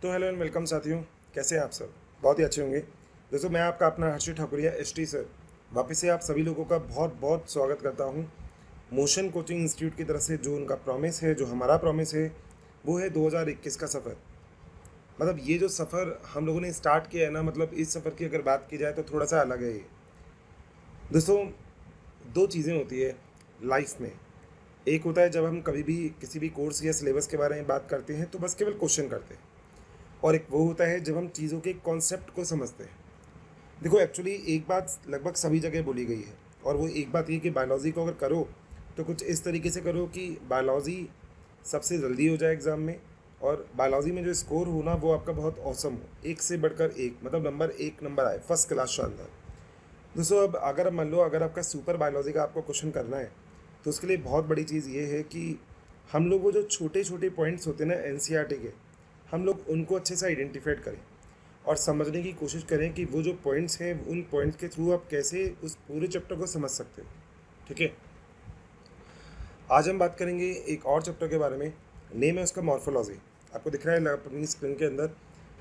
तो hello and welcome साथियों, कैसे हैं आप सब? बहुत ही अच्छे होंगे। दोस्तों, मैं आपका अपना हर्षित ठाकुरिया एसटी सर वापस से आप सभी लोगों का बहुत बहुत स्वागत करता हूं। मोशन कोचिंग इंस्टीट्यूट की तरफ से जो उनका प्रॉमिस है, जो हमारा प्रॉमिस है, वो है 2021 का सफ़र। मतलब ये जो सफ़र हम लोगों ने स्टार्ट किया है ना, मतलब इस सफ़र की अगर बात की जाए तो थोड़ा सा अलग है ये। दोस्तों, दो चीज़ें होती है लाइफ में। एक होता है जब हम कभी भी किसी भी कोर्स या सिलेबस के बारे में बात करते हैं तो बस केवल क्वेश्चन करते हैं, और एक वो होता है जब हम चीज़ों के कॉन्सेप्ट को समझते हैं। देखो, एक्चुअली एक बात लगभग सभी जगह बोली गई है, और वो एक बात ये कि बायोलॉजी को अगर करो तो कुछ इस तरीके से करो कि बायोलॉजी सबसे जल्दी हो जाए एग्ज़ाम में, और बायोलॉजी में जो स्कोर हो ना वो आपका बहुत औसम हो, एक से बढ़कर एक, मतलब नंबर एक नंबर आए, फर्स्ट क्लास, शानदार। दोस्तों, अब अगर मान लो अगर आपका सुपर बायोलॉजी का आपको क्वेश्चन करना है तो उसके लिए बहुत बड़ी चीज़ ये है कि हम लोग वो जो छोटे छोटे पॉइंट्स होते हैं ना एनसीईआरटी के, हम लोग उनको अच्छे से आइडेंटिफाइड करें और समझने की कोशिश करें कि वो जो पॉइंट्स हैं उन पॉइंट्स के थ्रू आप कैसे उस पूरे चैप्टर को समझ सकते हो। ठीक है, आज हम बात करेंगे एक और चैप्टर के बारे में। नेम है उसका मॉर्फोलॉजी। आपको दिख रहा है अपनी स्क्रीन के अंदर।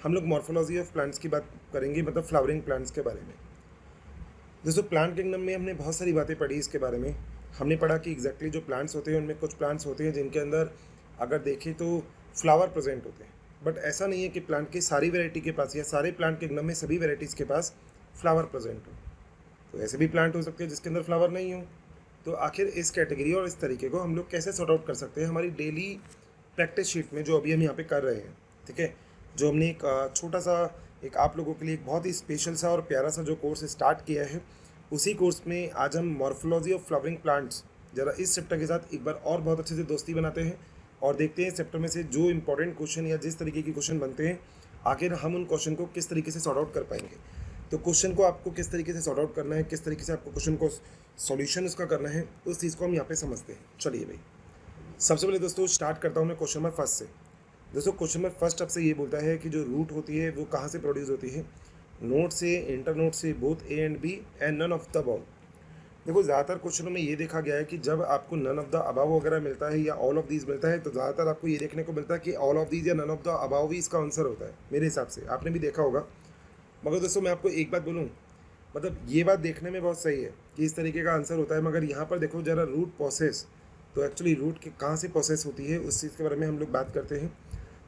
हम लोग मॉर्फोलॉजी ऑफ प्लांट्स की बात करेंगे, मतलब फ्लावरिंग प्लांट्स के बारे में। दोस्तों, प्लांट किंगडम में हमने बहुत सारी बातें पढ़ी इसके बारे में। हमने पढ़ा कि एग्जैक्टली जो प्लांट्स होते हैं उनमें कुछ प्लांट्स होते हैं जिनके अंदर अगर देखें तो फ्लावर प्रेजेंट होते हैं, बट ऐसा नहीं है कि प्लांट की सारी वैरायटी के पास या सारे प्लांट किंगडम में सभी वैरायटीज़ के पास फ्लावर प्रेजेंट हो। तो ऐसे भी प्लांट हो सकते हैं जिसके अंदर फ्लावर नहीं हो। तो आखिर इस कैटेगरी और इस तरीके को हम लोग कैसे सॉर्ट आउट कर सकते हैं हमारी डेली प्रैक्टिस शीट में, जो अभी हम यहाँ पे कर रहे हैं। ठीक है, जो हमने एक छोटा सा, एक आप लोगों के लिए एक बहुत ही स्पेशल सा और प्यारा सा जो कोर्स स्टार्ट किया है, उसी कोर्स में आज हम मॉर्फोलॉजी ऑफ फ्लावरिंग प्लांट्स ज़रा इस चैप्टर के साथ एक बार और बहुत अच्छे से दोस्ती बनाते हैं और देखते हैं इस चैप्टर में से जो इंपॉर्टेंट क्वेश्चन या जिस तरीके के क्वेश्चन बनते हैं, आखिर हम उन क्वेश्चन को किस तरीके से सॉर्ट आउट कर पाएंगे। तो क्वेश्चन को आपको किस तरीके से सॉर्ट आउट करना है, किस तरीके से आपको क्वेश्चन को सॉल्यूशन उसका करना है, उस चीज़ को हम यहाँ पे समझते हैं। चलिए भाई, सबसे पहले दोस्तों स्टार्ट करता हूँ मैं क्वेश्चन नंबर फर्स्ट से। दोस्तों, क्वेश्चन नंबर फर्स्ट आपसे ये बोलता है कि जो रूट होती है वो कहाँ से प्रोड्यूस होती है? नोड से, इंटर नोड से, both A and B, and none of the above. देखो, ज़्यादातर क्वेश्चनों में ये देखा गया है कि जब आपको नन ऑफ द अबव वगैरह मिलता है या ऑल ऑफ दीज मिलता है तो ज़्यादातर आपको ये देखने को मिलता है कि ऑल ऑफ दीज या नन ऑफ द अबव ही इसका आंसर होता है, मेरे हिसाब से। आपने भी देखा होगा। मगर दोस्तों, मैं आपको एक बात बोलूँ, मतलब ये बात देखने में बहुत सही है कि इस तरीके का आंसर होता है, मगर यहाँ पर देखो ज़रा रूट प्रोसेस, तो एक्चुअली रूट के कहाँ से प्रोसेस होती है उस चीज़ के बारे में हम लोग बात करते हैं।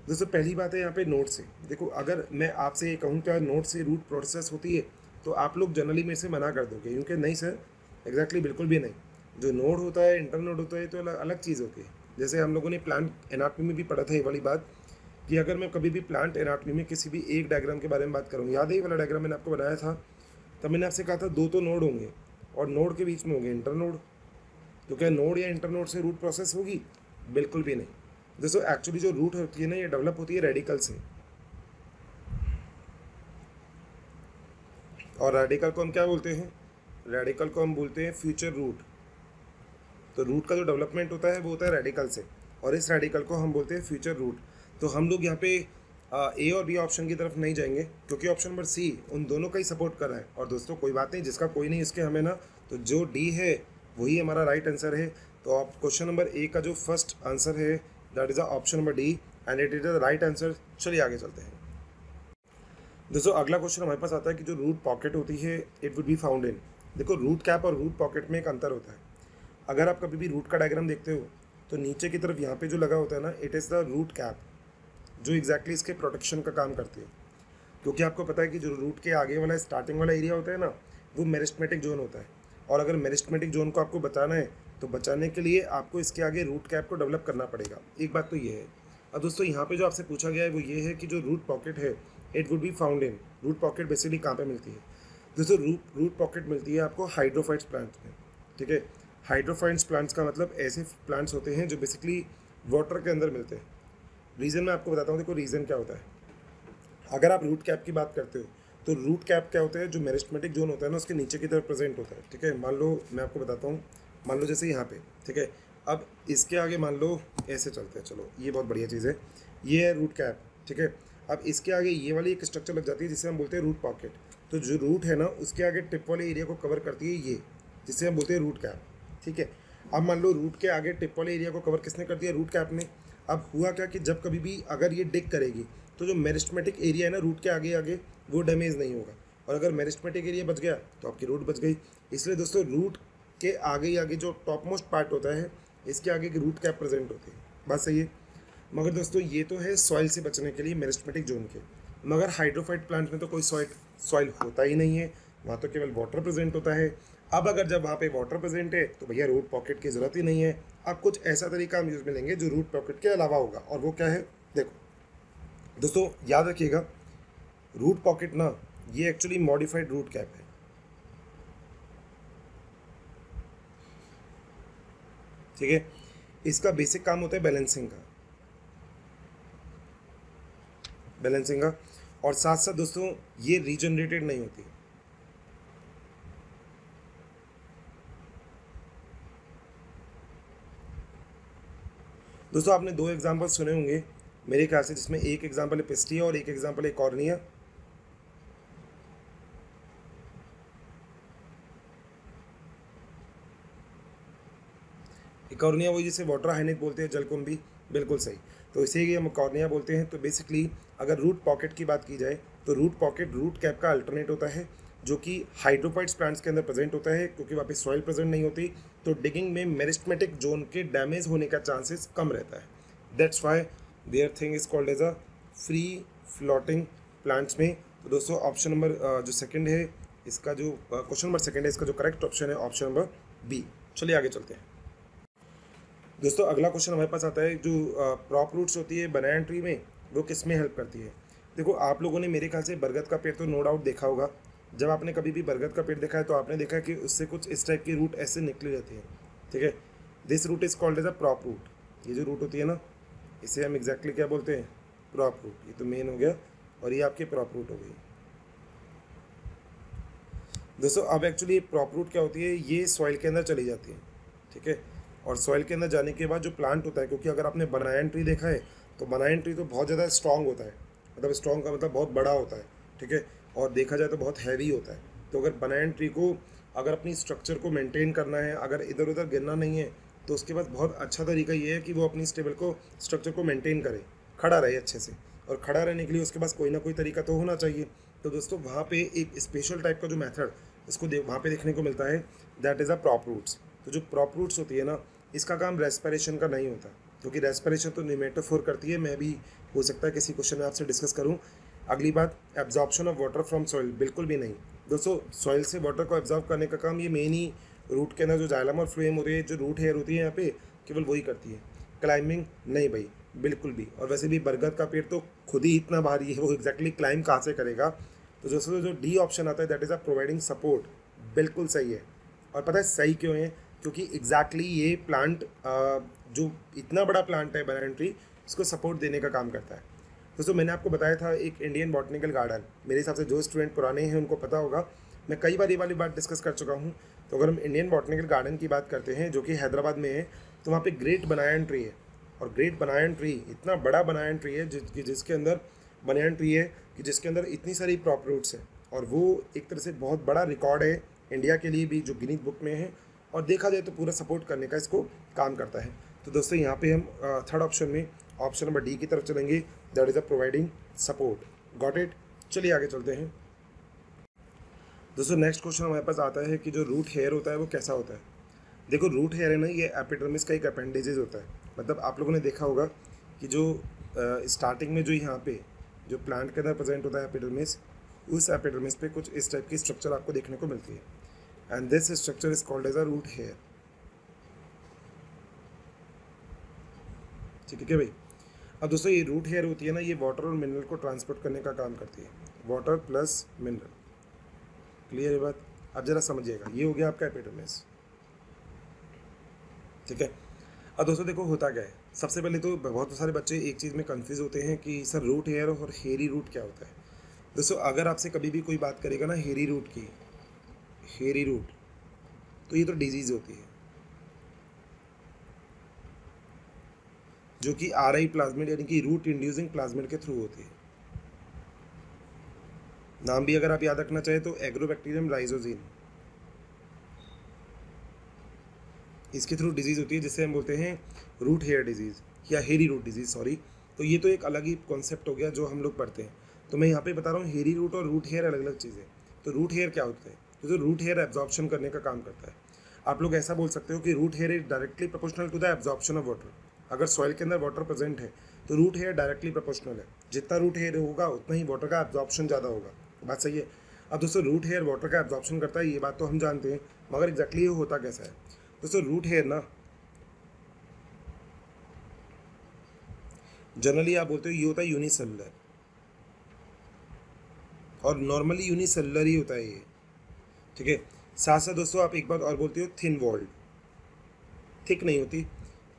दोस्तों, पहली बात है यहाँ पे नोट से। देखो, अगर मैं आपसे ये कहूँ क्या नोट से रूट प्रोसेस होती है तो आप लोग जनरली मेरे से मना कर दोगे, क्योंकि नहीं सर, एग्जैक्टली बिल्कुल भी नहीं। जो नोड होता है, इंटर नोड होता है, तो अलग अलग चीज़ होती है। जैसे हम लोगों ने प्लांट एनाटॉमी में भी पढ़ा था ये वाली बात, कि अगर मैं कभी भी प्लांट एनाटॉमी में किसी भी एक डायग्राम के बारे में बात करूँ, याद है ये वाला डायग्राम मैंने आपको बनाया था, तब मैंने आपसे कहा था दो तो नोड होंगे और नोड के बीच में होंगे इंटर नोड। तो क्या नोड या इंटर नोड से रूट प्रोसेस होगी? बिल्कुल भी नहीं। दोस्तों, एक्चुअली जो रूट होती है ना, ये डेवलप होती है रेडिकल से, और रेडिकल को हम क्या बोलते हैं? रेडिकल को हम बोलते हैं फ्यूचर रूट। तो रूट का जो डेवलपमेंट होता है वो होता है रेडिकल से, और इस रेडिकल को हम बोलते हैं फ्यूचर रूट। तो हम लोग यहाँ पे ए और बी ऑप्शन की तरफ नहीं जाएंगे, क्योंकि ऑप्शन नंबर सी उन दोनों का ही सपोर्ट कर रहा है। और दोस्तों, कोई बात नहीं, जिसका कोई नहीं उसके हमें ना, तो जो डी है वही हमारा राइट आंसर है। तो आप क्वेश्चन नंबर ए का जो फर्स्ट आंसर है that is option number D, and it is the right answer. चलिए आगे चलते हैं। दोस्तों, अगला क्वेश्चन हमारे पास आता है कि जो रूट पॉकेट होती है इट वुड बी फाउंड इन। देखो, रूट कैप और रूट पॉकेट में एक अंतर होता है। अगर आप कभी भी रूट का डायग्राम देखते हो तो नीचे की तरफ यहाँ पे जो लगा होता है ना, it is the root cap, जो एग्जैक्टली इसके प्रोटेक्शन का काम करती है। क्योंकि आपको पता है कि जो रूट के आगे वाला स्टार्टिंग वाला एरिया होता है ना, वो मेरिस्टेमेटिक जोन होता है, और अगर मेरिस्टेमेटिक जोन को आपको बचाना है तो बचाने के लिए आपको इसके आगे रूट कैप को डेवलप करना पड़ेगा। एक बात तो ये है। अब दोस्तों, यहाँ पे जो आपसे पूछा गया है वो ये है कि जो रूट पॉकेट है it would be found in. Root pocket basically कहाँ पे मिलती है? दोस्तों, रूट पॉकेट मिलती है आपको हाइड्रोफाइट्स प्लांट्स में। ठीक है, हाइड्रोफाइट्स प्लांट्स का मतलब ऐसे प्लांट्स होते हैं जो बेसिकली वाटर के अंदर मिलते हैं। रीज़न मैं आपको बताता हूँ। देखो, रीज़न क्या होता है। अगर आप रूट कैप की बात करते हो तो रूट कैप क्या होता है? जो मेरिस्टेमेटिक जोन होता है ना, उसके नीचे की तरफ प्रेजेंट होता है। ठीक है, मान लो मैं आपको बताता हूँ, मान लो जैसे यहाँ पे, ठीक है, अब इसके आगे मान लो ऐसे चलते हैं, चलो ये बहुत बढ़िया चीज़ है, ये है रूट कैप। ठीक है, अब इसके आगे ये वाली एक स्ट्रक्चर लग जाती है जिसे हम बोलते हैं रूट पॉकेट। तो जो रूट है ना, उसके आगे टिप वाले एरिया को कवर करती है ये, जिसे हम बोलते हैं रूट कैप। ठीक है, अब मान लो रूट के आगे टिप वाले एरिया को कवर किसने कर दिया? रूट कैप ने। अब हुआ क्या कि जब कभी भी अगर ये डिग करेगी तो जो मेरिस्टेमेटिक एरिया है ना रूट के आगे आगे वो डैमेज नहीं होगा, और अगर मेरिस्टेमेटिक एरिया बच गया तो आपकी रूट बच गई। इसलिए दोस्तों रूट के आगे ही आगे जो टॉप मोस्ट पार्ट होता है इसके आगे की रूट कैप प्रेजेंट होती है, बात सही है। मगर दोस्तों ये तो है सॉइल से बचने के लिए मेरिस्टेमेटिक जोन के, मगर हाइड्रोफाइट प्लांट में तो कोई सॉइल होता ही नहीं है, वहाँ तो केवल वाटर प्रेजेंट होता है। अब अगर जब वहाँ पे वाटर प्रेजेंट है तो भैया रूट पॉकेट की ज़रूरत ही नहीं है। अब कुछ ऐसा तरीका हम यूज़ में लेंगे जो रूट पॉकेट के अलावा होगा, और वो क्या है देखो दोस्तों याद रखिएगा, रूट पॉकेट ना ये एक्चुअली मॉडिफाइड रूट कैप है, ठीक है। इसका बेसिक काम होता है बैलेंसिंग का, और साथ साथ दोस्तों ये रीजनरेटेड नहीं होती। दोस्तों आपने 2 एग्जांपल सुने होंगे मेरे ख्याल से, जिसमें एक एग्जांपल है पिस्टिया और एक एग्जांपल है कॉर्निया। कॉर्निया वो जिसे वाटर हाइनेक बोलते हैं, जलकुंभी, बिल्कुल सही, तो इसे ही हम कॉर्निया बोलते हैं। तो बेसिकली अगर रूट पॉकेट की बात की जाए तो रूट पॉकेट रूट कैप का अल्टरनेट होता है, जो कि हाइड्रोफाइट्स प्लांट्स के अंदर प्रेजेंट होता है, क्योंकि वहाँ पे सॉइल प्रेजेंट नहीं होती, तो डिगिंग में मेरिस्टेमेटिक जोन के डैमेज होने का चांसेस कम रहता है। That's why their thing is called as a free floating plants में। तो दोस्तों ऑप्शन नंबर जो सेकंड है इसका, जो क्वेश्चन नंबर सेकंड है इसका जो करेक्ट ऑप्शन है ऑप्शन नंबर बी। चलिए आगे चलते हैं दोस्तों। अगला क्वेश्चन हमारे पास आता है, जो प्रॉप रूट्स होती है बनाना ट्री में वो किस में हेल्प करती है। देखो आप लोगों ने मेरे ख्याल से बरगद का पेड़ तो नो डाउट देखा होगा। जब आपने कभी भी बरगद का पेड़ देखा है तो आपने देखा है कि उससे कुछ इस टाइप की रूट ऐसे निकली रहती है, ठीक है। This root is called as a prop root. ये जो रूट होती है ना इसे हम एग्जैक्टली क्या बोलते हैं, प्रॉप रूट। ये तो मेन हो गया और ये आपकी प्रॉप रूट हो गई दोस्तों। अब एक्चुअली प्रॉप रूट क्या होती है, ये सॉइल के अंदर चली जाती है, ठीक है। और सॉइल के अंदर जाने के बाद जो प्लांट होता है, क्योंकि अगर आपने बनाना ट्री देखा है तो बनाना ट्री तो बहुत ज़्यादा स्ट्रॉन्ग होता है, मतलब स्ट्रॉन्ग का मतलब बहुत बड़ा होता है, ठीक है। और देखा जाए तो बहुत हैवी होता है। तो अगर बनाना ट्री को अगर अपनी स्ट्रक्चर को मेंटेन करना है, अगर इधर उधर गिरना नहीं है, तो उसके पास बहुत अच्छा तरीका ये है कि वो अपनी स्ट्रक्चर को मेंटेन करे, खड़ा रहे अच्छे से। और खड़ा रहने के लिए उसके पास कोई ना कोई तरीका तो होना चाहिए। तो दोस्तों वहाँ पे एक स्पेशल टाइप का जो मेथड इसको वहाँ पे देखने को मिलता है, that is a prop roots. तो जो प्रॉप रूट्स होती है ना, इसका काम रेस्पिरेशन का नहीं होता, क्योंकि रेस्पिरेशन तो निमेटोफोर करती है। मैं भी हो सकता है किसी क्वेश्चन में आपसे डिस्कस करूं। अगली बात, absorption of water from soil, बिल्कुल भी नहीं दोस्तों। सॉइल से वाटर को एब्जॉर्ब करने का काम ये मेन ही रूट के अंदर जो जाइलम और फ्लोएम होती है, जो रूट हेयर होती है यहाँ पे, केवल वही करती है। क्लाइंबिंग नहीं भाई, बिल्कुल भी। और वैसे भी बरगद का पेड़ तो खुद ही इतना भारी है, वो एग्जैक्टली क्लाइंब कहाँ से करेगा। तो दोस्तों जो डी ऑप्शन आता है that is a providing support, बिल्कुल सही है। और पता है सही क्यों है, क्योंकि एग्जैक्टली ये प्लांट जो इतना बड़ा प्लांट है बनाना ट्री, इसको सपोर्ट देने का काम करता है। दोस्तों मैंने आपको बताया था एक इंडियन बॉटनिकल गार्डन, मेरे हिसाब से जो स्टूडेंट पुराने हैं उनको पता होगा, मैं कई बार ये वाली बात डिस्कस कर चुका हूँ। तो अगर हम इंडियन बॉटनिकल गार्डन की बात करते हैं जो कि हैदराबाद में है, तो वहाँ पे ग्रेट बनाना ट्री है। और ग्रेट बनाना ट्री इतना बड़ा बनाना ट्री है जिसके अंदर बनाना ट्री है कि जिसके अंदर इतनी सारी प्रॉप रूट्स हैं, और वो एक तरह से बहुत बड़ा रिकॉर्ड है इंडिया के लिए भी, जो गिनीज बुक में है। और देखा जाए तो पूरा सपोर्ट करने का इसको काम करता है। तो दोस्तों यहाँ पे हम थर्ड ऑप्शन में ऑप्शन नंबर डी की तरफ चलेंगे, that is a providing support. Got it. चलिए आगे चलते हैं दोस्तों। नेक्स्ट क्वेश्चन हमारे पास आता है कि जो रूट हेयर होता है वो कैसा होता है। देखो रूट हेयर है ना, ये एपिडर्मिस का एक अपेंडेजेस होता है। मतलब आप लोगों ने देखा होगा कि जो स्टार्टिंग में जो यहाँ पे जो प्लांट के अंदर प्रेजेंट होता है एपिडर्मिस, उस एपिडर्मिस पे कुछ इस टाइप की स्ट्रक्चर आपको देखने को मिलती है, and this structure is called as a root hair. ठीक है भाई। अब दोस्तों ये रूट हेयर होती है ना, ये वाटर और मिनरल को ट्रांसपोर्ट करने का काम करती है, वाटर प्लस मिनरल। क्लियर है बात। अब जरा समझिएगा, ये हो गया आपका एपिडर्मिस, ठीक है। अब दोस्तों देखो होता क्या है, सबसे पहले तो बहुत सारे बच्चे एक चीज़ में कंफ्यूज होते हैं कि सर रूट हेयर और हेरी रूट क्या होता है। दोस्तों अगर आपसे कभी भी कोई बात करेगा ना हेरी रूट की, हेरी रूट, तो ये तो डिजीज़ होती है जो कि RI प्लाज्मिड यानी कि रूट इंड्यूसिंग प्लाज्मिड के थ्रू होती है। नाम भी अगर आप याद रखना चाहें तो एग्रोबैक्टीरियम राइजोजीन, इसके थ्रू डिजीज़ होती है जिसे हम बोलते हैं रूट हेयर डिजीज़ या हेरी रूट डिजीज़, सॉरी। तो ये तो एक अलग ही कॉन्सेप्ट हो गया जो हम लोग पढ़ते हैं। तो मैं यहाँ पे बता रहा हूँ हेयरी रूट और रूट हेयर अलग अलग चीज़ें। तो रूट हेयर क्या होता है? तो रूट हेयर एब्जॉर्प्शन करने का काम करता है। आप लोग ऐसा बोल सकते हो कि root hair is directly proportional to the absorption of water. अगर सॉइल के अंदर वाटर प्रेजेंट है तो रूट हेयर डायरेक्टली प्रोपोर्शनल है। जितना रूट हेयर होगा उतना ही वाटर का एब्जॉर्प्शन ज़्यादा होगा। बात सही है। अब दोस्तों रूट हेयर वाटर का एब्जॉर्प्शन करता है, ये बात तो हम जानते हैं, मगर एग्जैक्टली ये होता कैसा है? दोस्तों रूट हेयर ना जनरली आप बोलते हो ये होता है यूनिसेलुलर, और नॉर्मली यूनिसेलुलर ही होता है ये, ठीक है। साथ साथ दोस्तों आप एक बात और बोलते हो थिन वॉल्ड। थिक नहीं होती,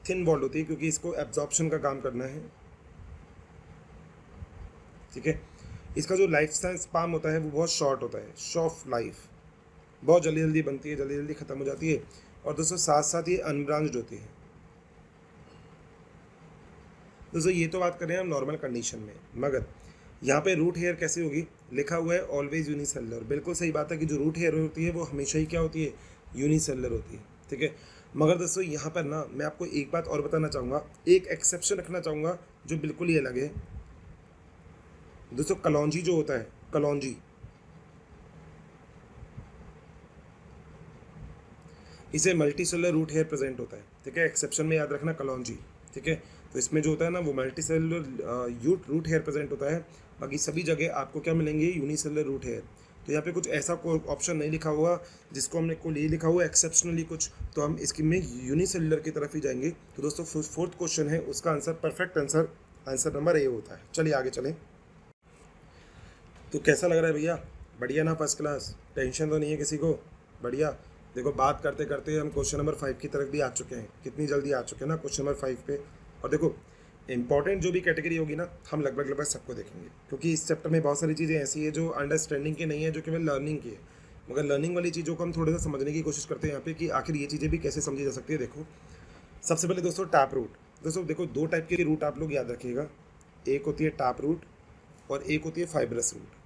थिन वॉल्ड होती है, क्योंकि इसको एब्जॉर्प्शन का काम करना है, ठीक है। इसका जो लाइफ स्पान होता है वो बहुत शॉर्ट होता है, शॉर्ट लाइफ, बहुत जल्दी जल्दी बनती है, जल्दी जल्दी ख़त्म हो जाती है। और दोस्तों साथ साथ ये अनब्रांच्ड होती है। दोस्तों ये तो बात कर रहे हैं हम नॉर्मल कंडीशन में, मगर यहाँ पे रूट हेयर कैसे होगी? लिखा हुआ है ऑलवेज यूनिसेलुलर। बिल्कुल सही बात है कि जो रूट हेयर होती है वो हमेशा ही क्या होती है? यूनिसेलुलर होती है, ठीक है। मगर दोस्तों यहाँ पर ना मैं आपको एक बात और बताना चाहूँगा, एक एक्सेप्शन रखना चाहूँगा जो बिल्कुल ही अलग है। दोस्तों कलौंजी जो होता है, कलौंजी, इसे मल्टीसेलुलर रूट हेयर प्रेजेंट होता है, ठीक है। एक्सेप्शन में याद रखना कलौंजी, ठीक है। तो इसमें जो होता है ना वो मल्टीसेलुलर रूट हेयर प्रेजेंट होता है। बाकी सभी जगह आपको क्या मिलेंगे? Unicellular root hair. तो यहाँ पे कुछ ऐसा कोई ऑप्शन नहीं लिखा हुआ जिसको हमने को ये लिखा हुआ एक्सेप्शनली कुछ, तो हम इसकी में यूनिसेलुलर की तरफ ही जाएंगे। तो दोस्तों फोर्थ क्वेश्चन है, उसका answer perfect answer number A होता है। चलिए आगे चलें। तो कैसा लग रहा है भैया? बढ़िया ना? First class? टेंशन तो नहीं है किसी को? बढ़िया। देखो बात करते करते हम क्वेश्चन नंबर 5 की तरफ भी आ चुके हैं। कितनी जल्दी आ चुके हैं ना क्वेश्चन नंबर 5 पे। और देखो इंपॉर्टेंट जो भी कैटेगरी होगी ना हम लगभग सबको देखेंगे, क्योंकि इस चैप्टर में बहुत सारी चीज़ें ऐसी है जो अंडरस्टैंडिंग की नहीं है, जो केवल लर्निंग की है। मगर लर्निंग वाली चीज़ों को हम थोड़ा सा समझने की कोशिश करते हैं यहाँ पे कि आखिर ये चीज़ें भी कैसे समझी जा सकती है। देखो सबसे पहले दोस्तों टैप रूट। दोस्तों देखो दो टाइप के रूट आप लोग याद रखिएगा, एक होती है टैप रूट और एक होती है फाइब्रस रूट।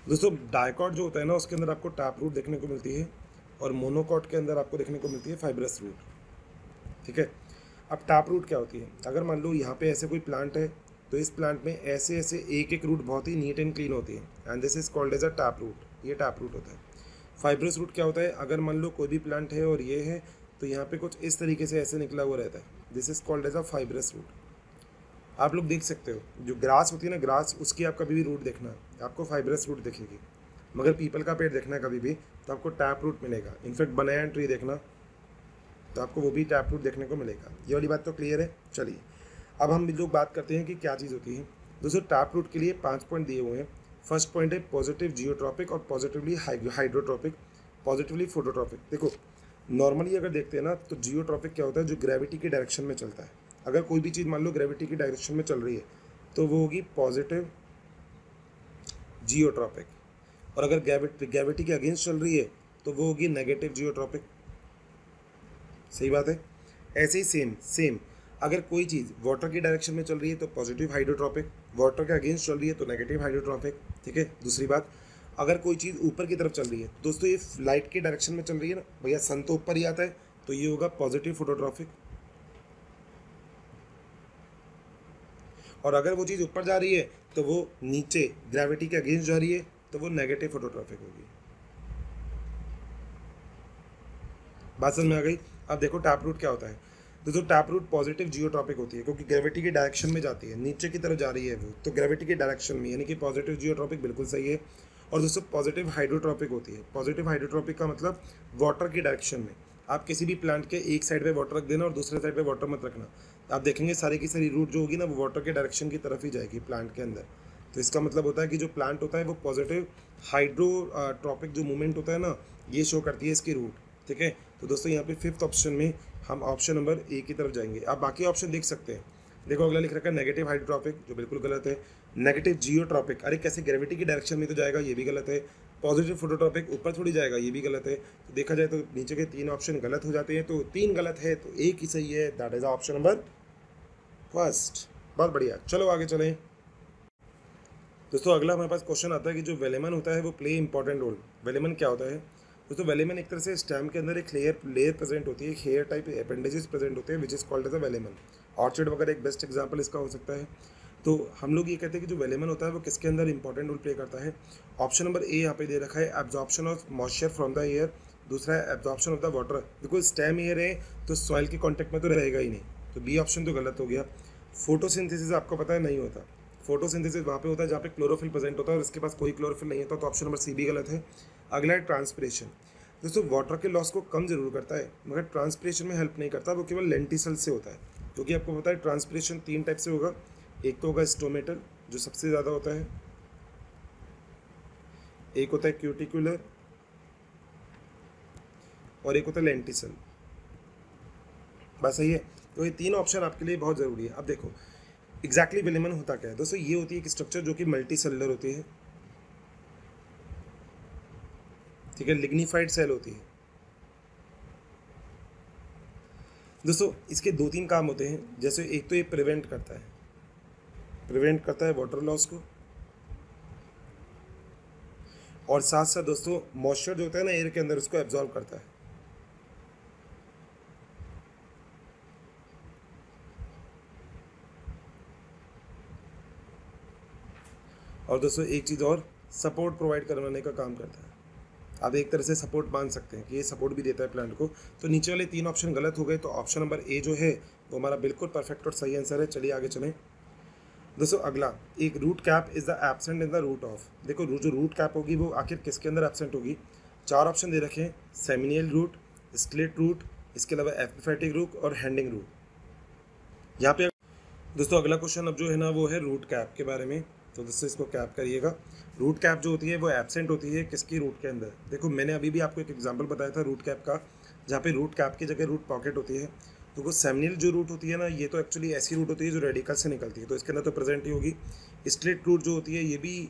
दोस्तों डायकॉट जो होता है ना उसके अंदर आपको टैप रूट देखने को मिलती है, और मोनोकॉट के अंदर आपको देखने को मिलती है फाइब्रस रूट, ठीक है। अब टैप रूट क्या होती है? अगर मान लो यहाँ पे ऐसे कोई प्लांट है तो इस प्लांट में ऐसे ऐसे एक एक रूट बहुत ही नीट एंड क्लीन होती है, and this is called as a tap root. ये टैप रूट होता है। फाइब्रस रूट क्या होता है? अगर मान लो कोई भी प्लांट है और ये है तो यहाँ पे कुछ इस तरीके से ऐसे निकला हुआ रहता है, this is called as a fibrous root. आप लोग देख सकते हो जो ग्रास होती है ना, ग्रास, उसकी आप कभी भी रूट देखना आपको फाइब्रस रूट दिखेगी, मगर पीपल का पेड़ देखना है कभी भी तो आपको टैप रूट मिलेगा। इनफैक्ट बनाना ट्री देखना तो आपको वो भी टैप रूट देखने को मिलेगा। ये वाली बात तो क्लियर है। चलिए अब हम लोग बात करते हैं कि क्या चीज़ होती है। दोस्तों टैप रूट के लिए 5 पॉइंट दिए हुए हैं। फर्स्ट पॉइंट है पॉजिटिव जियोट्रॉपिक और पॉजिटिवली हाइड्रोट्रॉपिक, पॉजिटिवली फोटोट्रॉपिक। देखो नॉर्मली अगर देखते हैं ना तो जियोट्रॉपिक क्या होता है? जो ग्रेविटी की डायरेक्शन में चलता है। अगर कोई भी चीज़ मान लो ग्रेविटी की डायरेक्शन में चल रही है तो वो होगी पॉजिटिव जियोट्रॉपिक, और अगर ग्रेविटी के अगेंस्ट चल रही है तो वो होगी नेगेटिव जियोट्रॉपिक। सही बात है। ऐसे ही सेम अगर कोई चीज़ वाटर की डायरेक्शन में चल रही है तो पॉजिटिव हाइड्रोट्रॉपिक, वाटर के अगेंस्ट चल रही है तो नेगेटिव हाइड्रोट्रॉपिक, ठीक है। दूसरी बात, अगर कोई चीज़ ऊपर की तरफ चल रही है, दोस्तों ये लाइट की डायरेक्शन में चल रही है ना भैया, सन तो ऊपर ही आता है तो ये होगा पॉजिटिव फोटोट्रॉपिक, और अगर वो चीज़ ऊपर जा रही है तो वो नीचे ग्रेविटी के अगेंस्ट जा रही है तो वो नेगेटिव फोटोट्रॉपिक होगी। बात समझ में आ गई? अब देखो टैप रूट क्या होता है। दोस्तों टैप रूट पॉजिटिव जियोट्रॉपिक होती है, क्योंकि ग्रेविटी की डायरेक्शन में जाती है, नीचे की तरफ जा रही है वो, तो ग्रेविटी की डायरेक्शन में, यानी कि पॉजिटिव जियोट्रॉपिक बिल्कुल सही है। और दोस्तों पॉजिटिव हाइड्रोट्रॉपिक होती है। पॉजिटिव हाइड्रोट्रॉपिक का मतलब वाटर की डायरेक्शन में। आप किसी भी प्लांट के एक साइड पे वाटर रख देना और दूसरे साइड पे वाटर मत रखना, आप देखेंगे सारी की सारी रूट जो होगी ना वो वाटर के डायरेक्शन की तरफ ही जाएगी प्लांट के अंदर। तो इसका मतलब होता है कि जो प्लांट होता है वो पॉजिटिव हाइड्रोट्रॉपिक जो मूवमेंट होता है ना ये शो करती है इसकी रूट, ठीक है। तो दोस्तों यहाँ पे फिफ्थ ऑप्शन में हम ऑप्शन नंबर ए की तरफ जाएंगे। आप बाकी ऑप्शन देख सकते हैं। देखो अगला लिख रखा है नेगेटिव हाइड्रोट्रॉपिक, जो बिल्कुल गलत है। नेगेटिव जियोट्रॉपिक, अरे कैसे ग्रेविटी की डायरेक्शन में तो जाएगा, ये भी गलत है। पॉजिटिव फोटोट्रॉपिक ऊपर थोड़ी जाएगा, ये भी गलत है। तो देखा जाए तो नीचे के 3 ऑप्शन गलत हो जाते हैं, तो 3 गलत है तो एक ही सही है, that is option number first. बहुत बढ़िया, चलो आगे चलें। दोस्तों अगला हमारे पास क्वेश्चन आता है कि जो वेलेमन होता है वो प्ले इंपॉर्टेंट रोल। वेलेमन क्या होता है? दोस्तों वेलेमन एक तरह से स्टेम के अंदर एक लेयर प्रेजेंट होती है, एक हेयर टाइप अपेंडेजेस प्रेजेंट होते हैं which is called as a velamen. Orchid वगैरह एक बेस्ट एग्जांपल इसका हो सकता है। तो हम लोग ये कहते हैं कि जो वेलेमन होता है वो किसके अंदर इंपॉर्टेंट रोल प्ले करता है। ऑप्शन नंबर ए यहाँ पे दे रखा है, absorption of moisture from the air. दूसरा है absorption of the water, because stem air है तो सॉइल के कॉन्टेक्ट में तो रहेगा ही नहीं, तो बी ऑप्शन तो गलत हो गया। फोटोसिंथेसिस आपको पता है नहीं होता, फोटोसिंथेसिस वहाँ पे होता है जहाँ पे क्लोरोफिल प्रेजेंट होता है और इसके पास कोई क्लोरोफिल नहीं होता, तो ऑप्शन नंबर सी भी गलत है। अगला है ट्रांसपिरेशन। दोस्तों वाटर के लॉस को कम जरूर करता है मगर ट्रांसपिरेशन में हेल्प नहीं करता, वो केवल लेंटिसल से होता है, क्योंकि आपको पता है ट्रांसपिरेशन 3 टाइप से होगा। एक तो होगा स्टोमेटल जो सबसे ज़्यादा होता है, एक होता है क्यूटिकुलर और एक होता है लेंटिसल। बस सही है। तो ये 3 ऑप्शन आपके लिए बहुत ज़रूरी है। अब देखो एग्जैक्टली वेलेमन होता क्या है दोस्तों, ये होती है एक स्ट्रक्चर जो कि मल्टी सेलुलर होती है, ठीक है, लिग्निफाइड सेल होती है। दोस्तों इसके 2-3 काम होते हैं, जैसे एक तो ये प्रिवेंट करता है वाटर लॉस को, और साथ साथ दोस्तों मॉइस्चर जो होता है ना एयर के अंदर उसको एब्जॉर्ब करता है। और दोस्तों एक चीज़ और, सपोर्ट प्रोवाइड करवाने का काम करता है। आप एक तरह से सपोर्ट मान सकते हैं कि ये सपोर्ट भी देता है प्लांट को। तो नीचे वाले 3 ऑप्शन गलत हो गए, तो ऑप्शन नंबर ए जो है वो हमारा बिल्कुल परफेक्ट और सही आंसर है। चलिए आगे चलें दोस्तों। अगला, एक root cap is the absent in the root of. देखो जो रूट कैप होगी वो आखिर किसके अंदर एब्सेंट होगी। 4 ऑप्शन दे रखे हैं, सेमिनियल रूट, स्प्लिट रूट, इसके अलावा एपिफाइटिक रूट और हैंडिंग रूट। यहाँ पे दोस्तों अगला क्वेश्चन अब जो है ना वो है रूट कैप के बारे में, तो दोस्तों इसको कैप करिएगा। रूट कैप जो होती है वो एब्सेंट होती है किसकी, रूट के अंदर। देखो मैंने अभी भी आपको एक एग्जांपल बताया था रूट कैप का, जहाँ पे रूट कैप की जगह रूट पॉकेट होती है। तो वो सेमिनियल जो रूट होती है ना, ये तो एक्चुअली ऐसी रूट होती है जो रेडिकल से निकलती है, तो इसके अंदर तो प्रेजेंट ही होगी। स्ट्रेट रूट जो होती है ये भी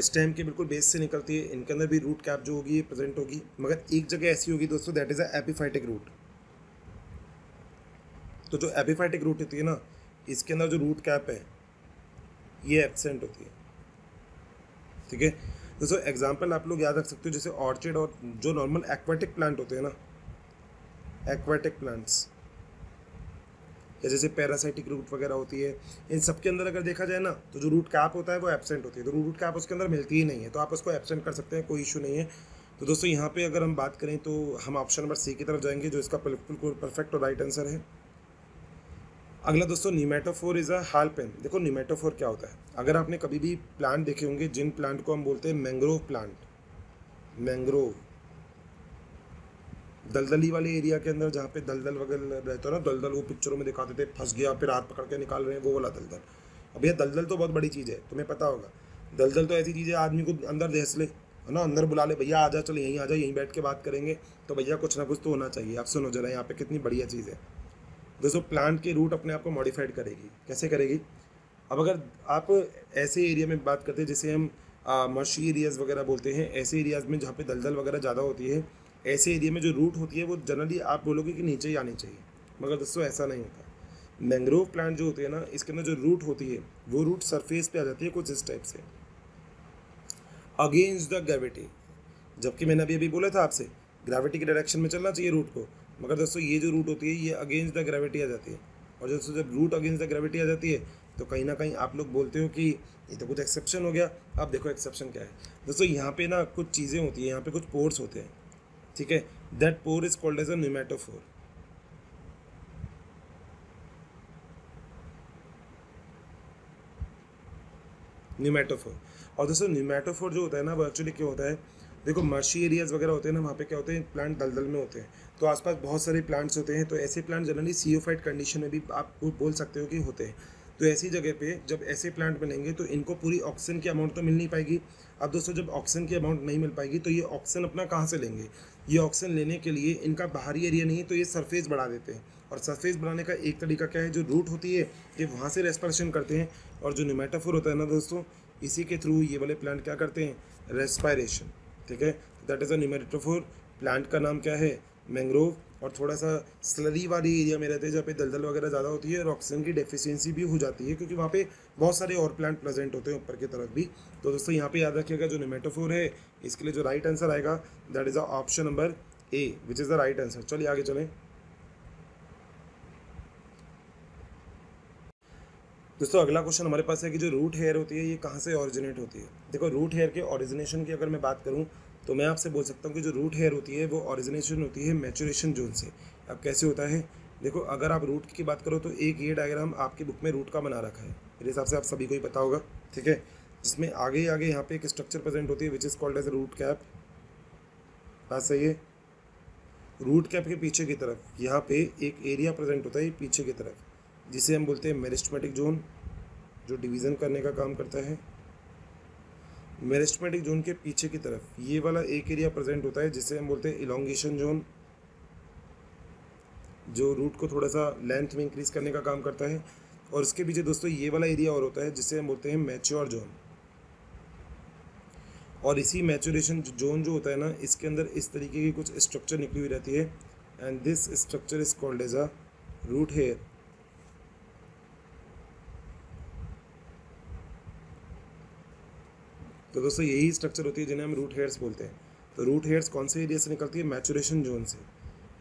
स्टेम के बिल्कुल बेस से निकलती है, इनके अंदर भी रूट कैप जो होगी ये प्रेजेंट होगी, मगर एक जगह ऐसी होगी दोस्तों, that is a epiphytic root. तो जो एपिफाइटिक रूट होती है ना, इसके अंदर जो रूट कैप है ये एब्सेंट होती है, ठीक है। दोस्तों एग्जांपल आप लोग याद रख सकते हो, जैसे ऑर्चिड और जो नॉर्मल एक्वाटिक प्लांट होते हैं ना, एक्वाटिक प्लांट्स या जैसे पैरासाइटिक रूट वगैरह होती है, इन सब के अंदर अगर देखा जाए ना तो जो रूट कैप होता है वो एब्सेंट होती है, तो रूट कैप उसके अंदर मिलती ही नहीं है, तो आप उसको एब्सेंट कर सकते हैं, कोई इशू नहीं है। तो दोस्तों यहाँ पे अगर हम बात करें तो हम ऑप्शन नंबर सी की तरफ जाएंगे, जो इसका बिल्कुल परफेक्ट और राइट आंसर है। अगला दोस्तों pneumatophore is a hall pen. देखो न्यूमेटोफोर क्या होता है, अगर आपने कभी भी प्लांट देखे होंगे, जिन प्लांट को हम बोलते हैं मैंग्रोव प्लांट, मैंग्रोव दलदली वाले एरिया के अंदर जहाँ पे दलदल वगैरह रहता है ना, दलदल वो पिक्चरों में दिखाते थे, फंस गया फिर हाथ पकड़ के निकाल रहे हैं, वो वाला दलदल। अब यह दलदल तो बहुत बड़ी चीज़ है, तुम्हें पता होगा। दलदल तो ऐसी चीज़ है आदमी को अंदर धंस ले, है ना, अंदर बुला ले, भैया आ जा, चल यहीं आ जा, यहीं बैठ के बात करेंगे, तो भैया कुछ ना कुछ तो होना चाहिए। आप सुनो जरा यहाँ पे कितनी बढ़िया चीज़ है दोस्तों, प्लांट के रूट अपने आप को मॉडिफाइड करेगी। कैसे करेगी, अब अगर आप ऐसे एरिया में बात करते हैं जिसे हम मर्शी एरियाज़ वगैरह बोलते हैं, ऐसे एरियाज़ में जहाँ पे दलदल वगैरह ज़्यादा होती है, ऐसे एरिया में जो रूट होती है वो जनरली आप बोलोगे कि नीचे ही आनी चाहिए, मगर दोस्तों ऐसा नहीं होता। मैंग्रोव प्लांट जो होते हैं ना, इसके अंदर जो रूट होती है वो रूट सरफेस पे आ जाती है कुछ इस टाइप से, अगेंस्ट द ग्रेविटी। जबकि मैंने अभी बोला था आपसे ग्रेविटी के डायरेक्शन में चलना चाहिए रूट को, मगर दोस्तों ये जो रूट होती है ये अगेंस्ट द ग्रेविटी आ जाती है। और दोस्तों जब रूट अगेंस्ट द ग्रेविटी आ जाती है तो कहीं ना कहीं आप लोग बोलते हो कि ये तो कुछ एक्सेप्शन हो गया। अब देखो एक्सेप्शन क्या है दोस्तों, यहाँ पे ना कुछ चीज़ें होती है, यहाँ पे कुछ पोर्स होते हैं, ठीक है, that pore is called as a pneumatophore. Pneumatophore. और दोस्तों न्यूमेटोफोर जो होता है ना वो एक्चुअली क्या होता है, देखो मर्शी एरियाज़ वगैरह होते हैं ना, वहाँ पे क्या होते हैं, प्लांट दलदल में होते हैं, तो आसपास बहुत सारे प्लांट्स होते हैं, तो ऐसे प्लांट जनरली सीओफाइट कंडीशन में भी आप बोल सकते हो कि होते हैं। तो ऐसी जगह पे जब ऐसे प्लांट बनेंगे तो इनको पूरी ऑक्सीजन की अमाउंट तो मिल नहीं पाएगी। अब दोस्तों जब ऑक्सीजन की अमाउंट नहीं मिल पाएगी तो ये ऑक्सीजन अपना कहाँ से लेंगे, ये ऑक्सीजन लेने के लिए इनका बाहरी एरिया नहीं, तो ये सरफेस बढ़ा देते हैं। और सरफेस बढ़ाने का एक तरीका क्या है, जो रूट होती है ये वहाँ से रेस्पिरेशन करते हैं, और जो न्यूमेटोफोर होता है ना दोस्तों, इसी के थ्रू ये वाले प्लांट क्या करते हैं, रेस्पिरेशन, ठीक है। That is a pneumatophore. Plant का नाम क्या है, मैंग्रोव और थोड़ा सा स्लरी वाली एरिया में रहते हैं जहाँ पे दलदल वगैरह ज़्यादा होती है और ऑक्सीजन की डेफिशिएंसी भी हो जाती है, क्योंकि वहाँ पे बहुत सारे और प्लांट प्रेजेंट होते हैं ऊपर की तरफ भी। तो दोस्तों यहाँ पे याद रखिएगा जो नेमेटोफोर है इसके लिए जो राइट आंसर आएगा that is option number A which is the right answer. चलिए आगे चलें। दोस्तों अगला क्वेश्चन हमारे पास है कि जो रूट हेयर होती है ये कहाँ से ओरिजिनेट होती है। देखो रूट हेयर के ओरिजिनेशन की अगर मैं बात करूँ तो मैं आपसे बोल सकता हूँ कि जो रूट हेयर होती है वो ओरिजिनेशन होती है मैचुरेशन जोन से। अब कैसे होता है, देखो अगर आप रूट की बात करो तो एक ये डायग्राम आपकी बुक में रूट का बना रखा है, मेरे हिसाब से आप सभी को ही पता होगा, ठीक है, जिसमें आगे आगे यहाँ पे एक स्ट्रक्चर प्रेजेंट होती है which is called as root cap. बात सही है। रूट कैप के पीछे की तरफ यहाँ पे एक एरिया प्रेजेंट होता है पीछे की तरफ जिसे हम बोलते हैं मेरिस्टेमेटिक जोन, जो डिवीज़न करने का काम करता है। मेरिस्टेमेटिक जोन के पीछे की तरफ ये वाला एक एरिया प्रेजेंट होता है जिसे हम बोलते हैं इलोंगेशन जोन, जो रूट को थोड़ा सा लेंथ में इंक्रीज करने का काम करता है। और इसके पीछे दोस्तों ये वाला एरिया और होता है जिसे हम बोलते हैं मैच्योर जोन। और इसी मैचुरेशन जोन जो होता है ना, इसके अंदर इस तरीके की कुछ स्ट्रक्चर निकली हुई रहती है and this structure is called as a root hair. तो दोस्तों यही स्ट्रक्चर होती है जिन्हें हम रूट हेयर्स बोलते हैं। तो रूट हेयर्स कौन से एरिया से निकलती है, मैचुरेशन जोन से।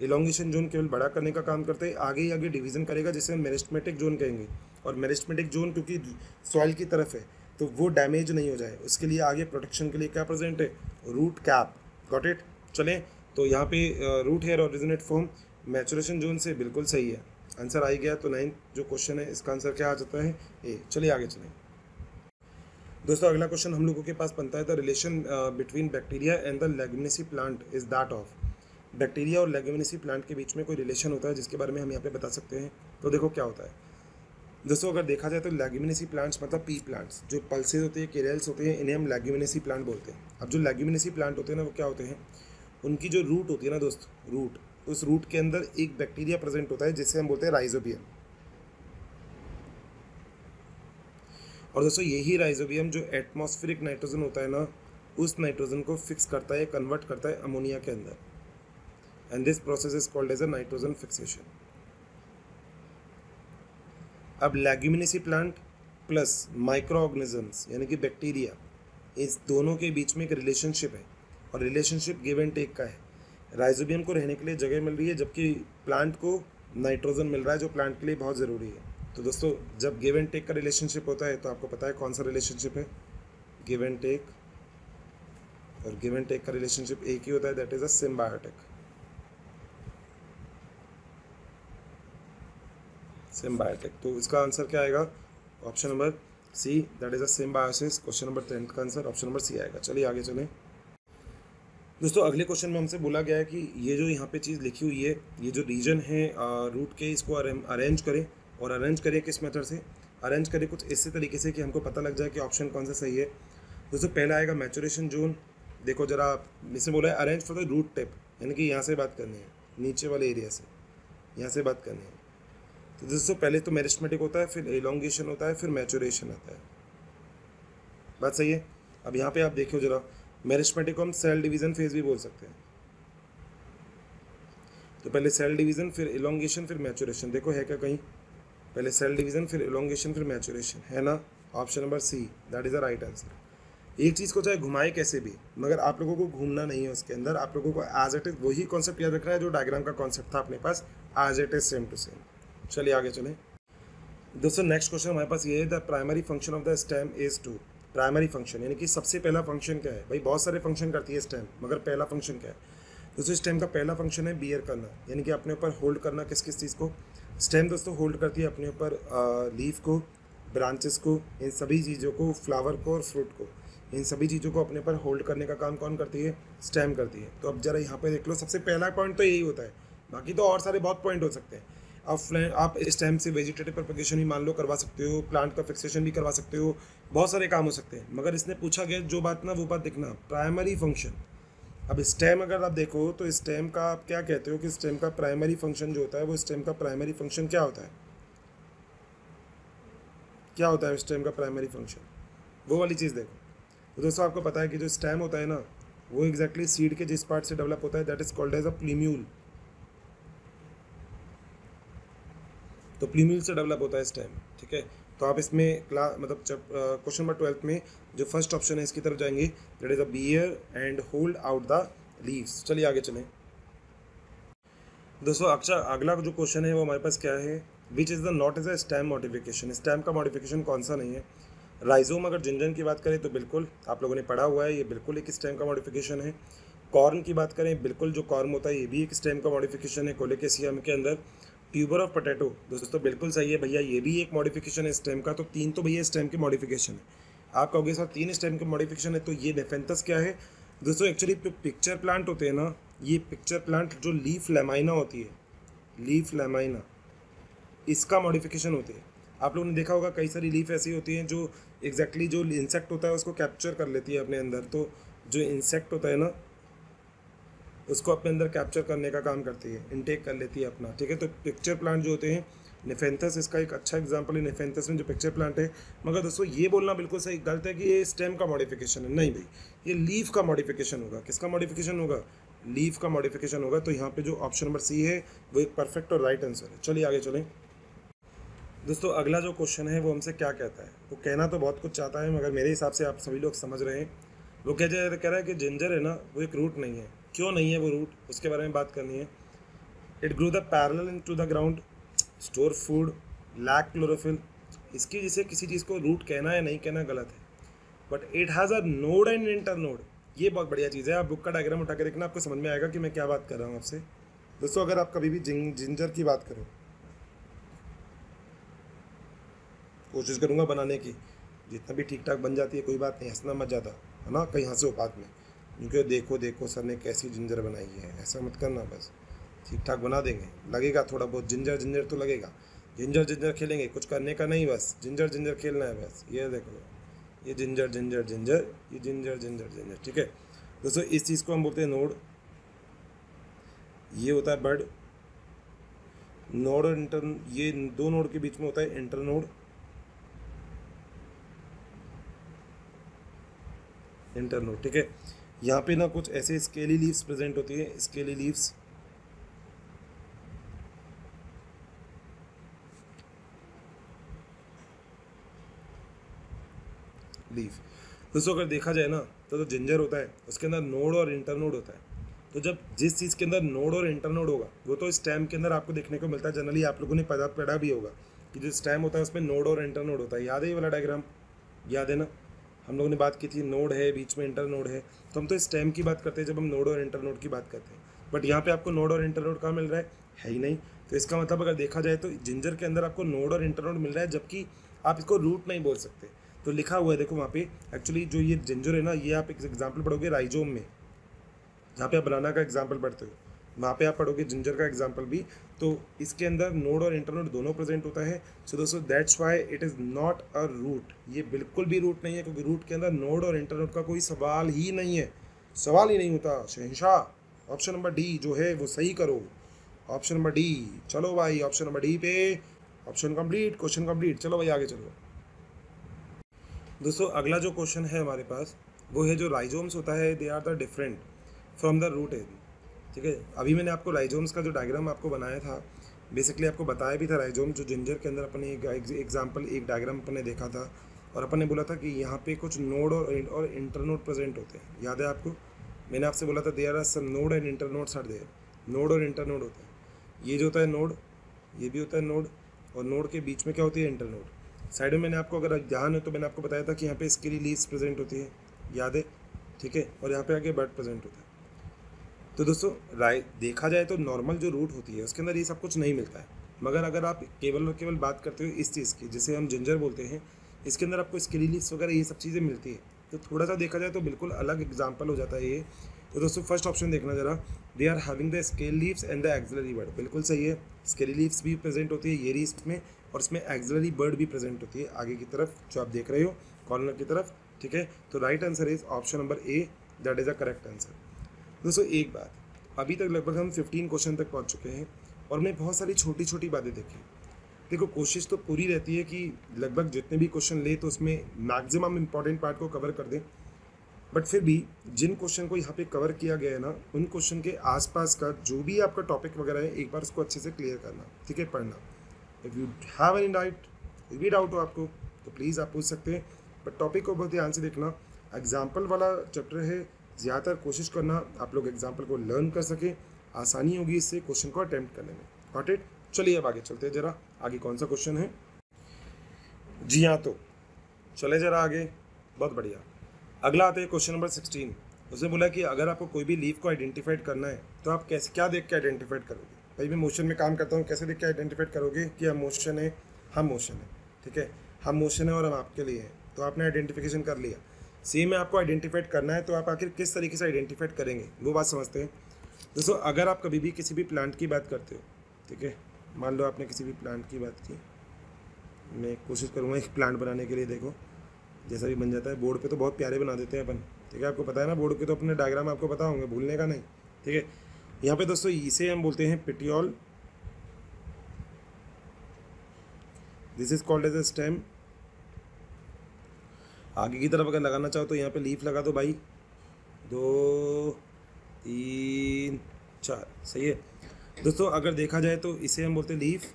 इलोंगेशन जोन केवल बड़ा करने का काम करता है, आगे ही आगे डिवीजन करेगा जिसे हम मेरिस्टेमेटिक जोन कहेंगे। और मेरिस्टेमेटिक जोन क्योंकि सॉइल की तरफ है तो वो डैमेज नहीं हो जाए उसके लिए आगे प्रोटेक्शन के लिए क्या प्रेजेंट है, रूट कैप। Got it. चलें तो यहाँ पे root hair originate from maturation zone से बिल्कुल सही है, आंसर आ गया। तो 9th जो क्वेश्चन है इसका आंसर क्या आ जाता है, ए। चलिए आगे चलें। दोस्तों अगला क्वेश्चन हम लोगों के पास बनता है the relation between bacteria and the Leguminosae plant is that of. Bacteria और लेगुमिनेसी प्लांट के बीच में कोई रिलेशन होता है जिसके बारे में हम यहाँ पे बता सकते हैं। तो देखो क्या होता है दोस्तों, अगर देखा जाए तो लेगुमिनेसी प्लांट्स मतलब पी प्लांट्स, जो पल्सेज होते हैं, केरल्स होते हैं, इन्हें हम लेगुमिनेसी प्लांट बोलते हैं। अब जो लेगुमिनेसी प्लांट होते हैं ना वो क्या होते हैं, उनकी जो रूट होती है ना दोस्त, रूट, उस रूट के अंदर एक बैक्टीरिया प्रेजेंट होता है जिसे हम बोलते हैं राइजोबियम। और दोस्तों यही राइजोबियम जो एटमॉस्फेरिक नाइट्रोजन होता है ना, उस नाइट्रोजन को फिक्स करता है, कन्वर्ट करता है अमोनिया के अंदर, and this process is called as a nitrogen fixation. अब leguminosae plant plus micro organisms यानी कि बैक्टीरिया, इस दोनों के बीच में एक रिलेशनशिप है और रिलेशनशिप गिव एंड टेक का है। राइजोबियम को रहने के लिए जगह मिल रही है जबकि प्लांट को नाइट्रोजन मिल रहा है जो प्लांट के लिए बहुत ज़रूरी है। तो दोस्तों जब गिव एंड टेक का रिलेशनशिप होता है तो आपको पता है कौन सा रिलेशनशिप है, गिव एंड टेक। और गिव एंड टेक का रिलेशनशिप एक ही होता है, that is a symbiotic. Symbiotic, तो इसका आंसर क्या आएगा, option number C, that is a symbiosis. Question number 10 का आंसर ऑप्शन नंबर सी आएगा। चलिए आगे चलें। दोस्तों अगले क्वेश्चन में हमसे बोला गया है कि ये जो यहाँ पे चीज़ लिखी हुई है, ये जो रीजन है रूट के, इसको अरेंज करें। और अरेंज करें किस मेथड से, अरेंज करें कुछ इसी तरीके से कि हमको पता लग जाए कि ऑप्शन कौन सा सही है। दोस्तों पहला आएगा मैचुरेशन जोन। देखो जरा, इसमें बोला है arrange for the root tip, यानी कि यहाँ से बात करनी है, नीचे वाले एरिया से यहाँ से बात करनी है। तो दोस्तों पहले तो मेरिस्टेमेटिक होता है, फिर एलोंगेशन होता है, फिर मैचुरेशन आता है। बात सही है। अब यहाँ पे आप देखो जरा, मेरिस्टेमेटिक को हम सेल डिवीजन फेज भी बोल सकते हैं। तो पहले सेल डिवीजन, फिर एलोंगेशन, फिर मैचुरेशन। देखो है क्या कहीं, पहले सेल डिवीजन, फिर एलोंगेशन, फिर मैचुरेशन, है ना। Option number C, that is the right answer. एक चीज़ को चाहे घुमाए कैसे भी, मगर आप लोगों को घूमना नहीं है उसके अंदर, आप लोगों को एज इट इज वही कॉन्सेप्ट याद रखना है जो डायग्राम का कॉन्सेप्ट था अपने पास, as it is same to same. चलिए आगे चलें। दोस्तों नेक्स्ट क्वेश्चन हमारे पास ये है, the primary function of the stem is to. Primary function यानी कि सबसे पहला फंक्शन क्या है भाई, बहुत सारे फंक्शन करती है स्टेम, मगर पहला फंक्शन क्या है। दोस्तों स्टेम का पहला फंक्शन है बियर करना, यानी कि अपने ऊपर होल्ड करना। किस किस चीज़ को स्टेम दोस्तों होल्ड करती है, अपने ऊपर लीफ को, ब्रांचेस को, इन सभी चीज़ों को, फ्लावर को और फ्रूट को, इन सभी चीज़ों को अपने ऊपर होल्ड करने का काम कौन करती है, स्टेम करती है। तो अब जरा यहाँ पे देख लो, सबसे पहला पॉइंट तो यही होता है, बाकी तो और सारे बहुत पॉइंट हो सकते हैं। आप स्टेम से वेजिटेटिव प्रोपगेशन भी मान लो करवा सकते हो, प्लांट का फिक्सेशन भी करवा सकते हो, बहुत सारे काम हो सकते हैं। मगर इसने पूछा गया जो बात ना, वो बात देखना, प्राइमरी फंक्शन। अब स्टेम अगर आप देखो तो स्टेम का आप क्या कहते हो कि स्टेम का प्राइमरी फंक्शन जो होता है, वो स्टेम का प्राइमरी फंक्शन क्या होता है, क्या होता है स्टेम का प्राइमरी फंक्शन, वो वाली चीज़ देखो। तो दोस्तों आपको पता है कि जो स्टेम होता है ना, वो एग्जैक्टली सीड के जिस पार्ट से डेवलप होता है, that is called as a plumule. तो प्लूम्यूल से डेवलप होता है स्टेम, ठीक है। तो आप इसमें मतलब क्वेश्चन नंबर 12 में जो फर्स्ट ऑप्शन है इसकी तरफ जाएंगे, that is a bear and hold out the leaves. चलिए आगे चलें दोस्तों। अच्छा, अगला जो क्वेश्चन है वो हमारे पास क्या है, which is the not is a stem modification. Stem का मॉडिफिकेशन कौन सा नहीं है। राइजोम, अगर जिंजर की बात करें तो बिल्कुल आप लोगों ने पढ़ा हुआ है, ये बिल्कुल एक स्टेम का मॉडिफिकेशन है। कॉर्न की बात करें, बिल्कुल जो कॉर्न होता है ये भी एक स्टेम का मॉडिफिकेशन है कोलेकेसियम के अंदर। ट्यूबर ऑफ पोटैटो दोस्तों बिल्कुल सही है भैया, ये भी एक मॉडिफिकेशन है स्टेम का। तो 3 तो भैया स्टेम के मॉडिफिकेशन है। आप कहोगे सर 3 स्टेम के मॉडिफिकेशन है, तो ये नेफेंथस क्या है दोस्तों। एक्चुअली पिक्चर प्लांट होते हैं ना, ये पिक्चर प्लांट जो लीफ लेमाइना होती है, लीफ लेमाइना, इसका मॉडिफिकेशन होती है। आप लोगों ने देखा होगा कई सारी लीफ ऐसी होती हैं जो एग्जैक्टली जो इंसेक्ट होता है उसको कैप्चर कर लेती है अपने अंदर। तो जो इंसेक्ट होता है ना उसको अपने अंदर कैप्चर करने का काम करती है, इनटेक कर लेती है अपना, ठीक है। तो पिक्चर प्लांट जो होते हैं, नेफेंथस इसका एक अच्छा एग्जांपल है, नेफेंथस में जो पिक्चर प्लांट है। मगर दोस्तों ये बोलना बिल्कुल सही गलत है कि ये स्टेम का मॉडिफिकेशन है, नहीं भाई, ये लीफ का मॉडिफिकेशन होगा। किसका मॉडिफिकेशन होगा, लीफ का मॉडिफिकेशन होगा। तो यहाँ पे जो ऑप्शन नंबर सी है वो एक परफेक्ट और राइट आंसर है। चलिए आगे चलें दोस्तों। अगला जो क्वेश्चन है वो हमसे क्या कहता है, वो कहना तो बहुत कुछ चाहता है मगर मेरे हिसाब से आप सभी लोग समझ रहे हैं। वो कह रहा है कि जिंजर है ना वो एक रूट नहीं है। क्यों नहीं है वो रूट, उसके बारे में बात करनी है। It grow the parallel into the ground, store food, lack chlorophyll. इसकी जिसे किसी चीज़ को रूट कहना या नहीं कहना गलत है, but it has a node and inter node. ये बहुत बढ़िया चीज़ है। आप बुक का डायग्राम उठा के देखना, आपको समझ में आएगा कि मैं क्या बात कर रहा हूँ आपसे दोस्तों। अगर आप कभी भी जिंजर की बात करो, कोशिश करूँगा बनाने की, जितना भी ठीक ठाक बन जाती है कोई बात नहीं, हंसना मत ज़्यादा, है ना, कहीं हंसो बाद में, क्योंकि देखो देखो सर ने कैसी जिंजर बनाई है, ऐसा मत करना। बस ठीक ठाक बना देंगे, लगेगा थोड़ा बहुत जिंजर जिंजर तो लगेगा, जिंजर जिंजर खेलेंगे, कुछ करने का नहीं, बस जिंजर जिंजर खेलना है बस। ये देखो, ये जिंजर जिंजर जिंजर, ये जिंजर जिंजर जिंजर, ठीक है दोस्तों। इस चीज़ को हम बोलते हैं नोड। ये होता है बर्ड, नोड और इंटर, ये दो नोड के बीच में होता है इंटर नोड, इंटर नोड, ठीक है। यहाँ पे ना कुछ ऐसे स्केली लीव्स प्रेजेंट होती है, स्केली लीव्स, लीफ दोस्तों। अगर देखा जाए ना तो जिंजर होता है उसके अंदर नोड और इंटर नोड होता है। तो जब जिस चीज़ के अंदर नोड और इंटर नोड होगा वो तो स्टेम के अंदर आपको देखने को मिलता है। जनरली आप लोगों ने पढ़ा भी होगा कि जो स्टेम होता है उसमें नोड और इंटर नोड होता है। याद है ये वाला डायग्राम, याद है ना, हम लोगों ने बात की थी, नोड है बीच में इंटर नोड है। तो हम तो स्टेम की बात करते हैं जब हम नोड और इंटर नोड की बात करते हैं, बट यहाँ पे आपको नोड और इंटर नोड कहाँ मिल रहा है ही नहीं। तो इसका मतलब अगर देखा जाए तो जिंजर के अंदर आपको नोड और इंटर नोड मिल रहा है, जबकि आप इसको रूट नहीं बोल सकते। तो लिखा हुआ है देखो वहाँ पे, एक्चुअली जो ये जिंजर है ना, ये आप एक एग्जाम्पल पढ़ोगे राइजोम में, जहाँ पे आप बनाना का एग्जाम्पल पढ़ते हो वहाँ पे आप पढ़ोगे जिंजर का एग्जाम्पल भी। तो इसके अंदर नोड और इंटरनोड दोनों प्रेजेंट होता है। सो दोस्तों that's why it is not a root, ये बिल्कुल भी रूट नहीं है, क्योंकि रूट के अंदर नोड और इंटरनोड का कोई सवाल ही नहीं है, सवाल ही नहीं होता। शहंशाह ऑप्शन नंबर डी जो है वो सही करो, ऑप्शन नंबर डी। चलो भाई ऑप्शन नंबर डी पे ऑप्शन कंप्लीट, क्वेश्चन कंप्लीट। चलो भाई आगे चलो दोस्तों। अगला जो क्वेश्चन है हमारे पास वो है जो राइजोम्स होता है, they are the different from the root as, ठीक है। अभी मैंने आपको राइजोम्स का जो डायग्राम आपको बनाया था, बेसिकली आपको बताया भी था राइजोम जो जिंजर के अंदर अपने एक एग्जाम्पल एक डायग्राम अपने देखा था, और अपन ने बोला था कि यहाँ पे कुछ नोड और इंटरनोड प्रेजेंट होते हैं। याद है आपको, मैंने आपसे बोला था there are some node and internodes are there, node और इंटरनोड होता है। ये जो होता है नोड, ये भी होता है नोड, और नोड के बीच में क्या होती है, इंटरनोड। साइड में मैंने आपको अगर ध्यान है तो मैंने आपको बताया था कि यहाँ पे स्केली लीव्स प्रेजेंट होती है, याद है, ठीक है, और यहाँ पे आगे बर्ड प्रेजेंट होता है। तो दोस्तों देखा जाए तो नॉर्मल जो रूट होती है उसके अंदर ये सब कुछ नहीं मिलता है, मगर अगर आप केवल और केवल बात करते हो इस चीज़ की जिसे हम जिंजर बोलते हैं, इसके अंदर आपको स्केली लीव्स वगैरह ये सब चीज़ें मिलती है। तो थोड़ा सा देखा जाए तो बिल्कुल अलग एग्जाम्पल हो जाता है ये। तो दोस्तों फर्स्ट ऑप्शन देखना जरा, they are having the scale leaves and the axillary bird, बिल्कुल सही है। स्केली लीव्स भी प्रेजेंट होती है ये रीस में, और इसमें एक्सिलरी बर्ड भी प्रेजेंट होती है आगे की तरफ जो आप देख रहे हो कॉर्नर की तरफ, ठीक है। तो right answer is option number A, that is a correct answer. दोस्तों एक बात, अभी तक लगभग हम 15 क्वेश्चन तक पहुंच चुके हैं और हमने बहुत सारी छोटी छोटी बातें देखी। देखो कोशिश तो पूरी रहती है कि लगभग जितने भी क्वेश्चन ले तो उसमें मैक्सिमम इंपॉर्टेंट पार्ट को कवर कर दें, बट फिर भी जिन क्वेश्चन को यहाँ पे कवर किया गया है ना, उन क्वेश्चन के आसपास का जो भी आपका टॉपिक वगैरह है एक बार उसको अच्छे से क्लियर करना, ठीक है, पढ़ना। If you have any doubt, कोई भी डाउट हो आपको तो प्लीज़ आप पूछ सकते हैं, बट टॉपिक को बहुत ध्यान से देखना। एग्जाम्पल वाला चैप्टर है, ज़्यादातर कोशिश करना आप लोग एग्जाम्पल को लर्न कर सकें, आसानी होगी इससे क्वेश्चन को अटैम्प्ट करने में। Got it? चलिए अब आगे चलते हैं जरा, आगे कौन सा क्वेश्चन है। जी हाँ, तो चले जरा आगे। बहुत बढ़िया। अगला आता है क्वेश्चन नंबर 16। उसने बोला कि अगर आपको कोई भी लीव को आइडेंटिफाइड करना है तो आप कैसे, क्या देख के आइडेंटिफाइड करोगे? भाई मैं मोशन में काम करता हूँ, कैसे देख के आइडेंटिफाइड करोगे कि हम मोशन है, हम मोशन है, ठीक है, हम मोशन है और हम आपके लिए हैं, तो आपने आइडेंटिफिकेशन कर लिया। सेम है, आपको आइडेंटिफाइड करना है तो आप आखिर किस तरीके से आइडेंटिफाइड करेंगे वो बात समझते हैं। दोस्तों अगर आप कभी भी किसी भी प्लांट की बात करते हो, ठीक है, मान लो आपने किसी भी प्लांट की बात की, मैं कोशिश करूँगा एक प्लांट बनाने के लिए, देखो जैसा भी बन जाता है। बोर्ड पे तो बहुत प्यारे बना देते हैं अपन, ठीक है, आपको पता है ना, बोर्ड के तो अपने डायग्राम आपको पता होंगे, भूलने का नहीं, ठीक है। यहाँ पे दोस्तों इसे हम बोलते हैं petiole, this is called as a stem. आगे की तरफ अगर लगाना चाहो तो यहाँ पे लीफ लगा दो भाई, 2 3 4, सही है दोस्तों। अगर देखा जाए तो इसे हम बोलते हैं लीफ,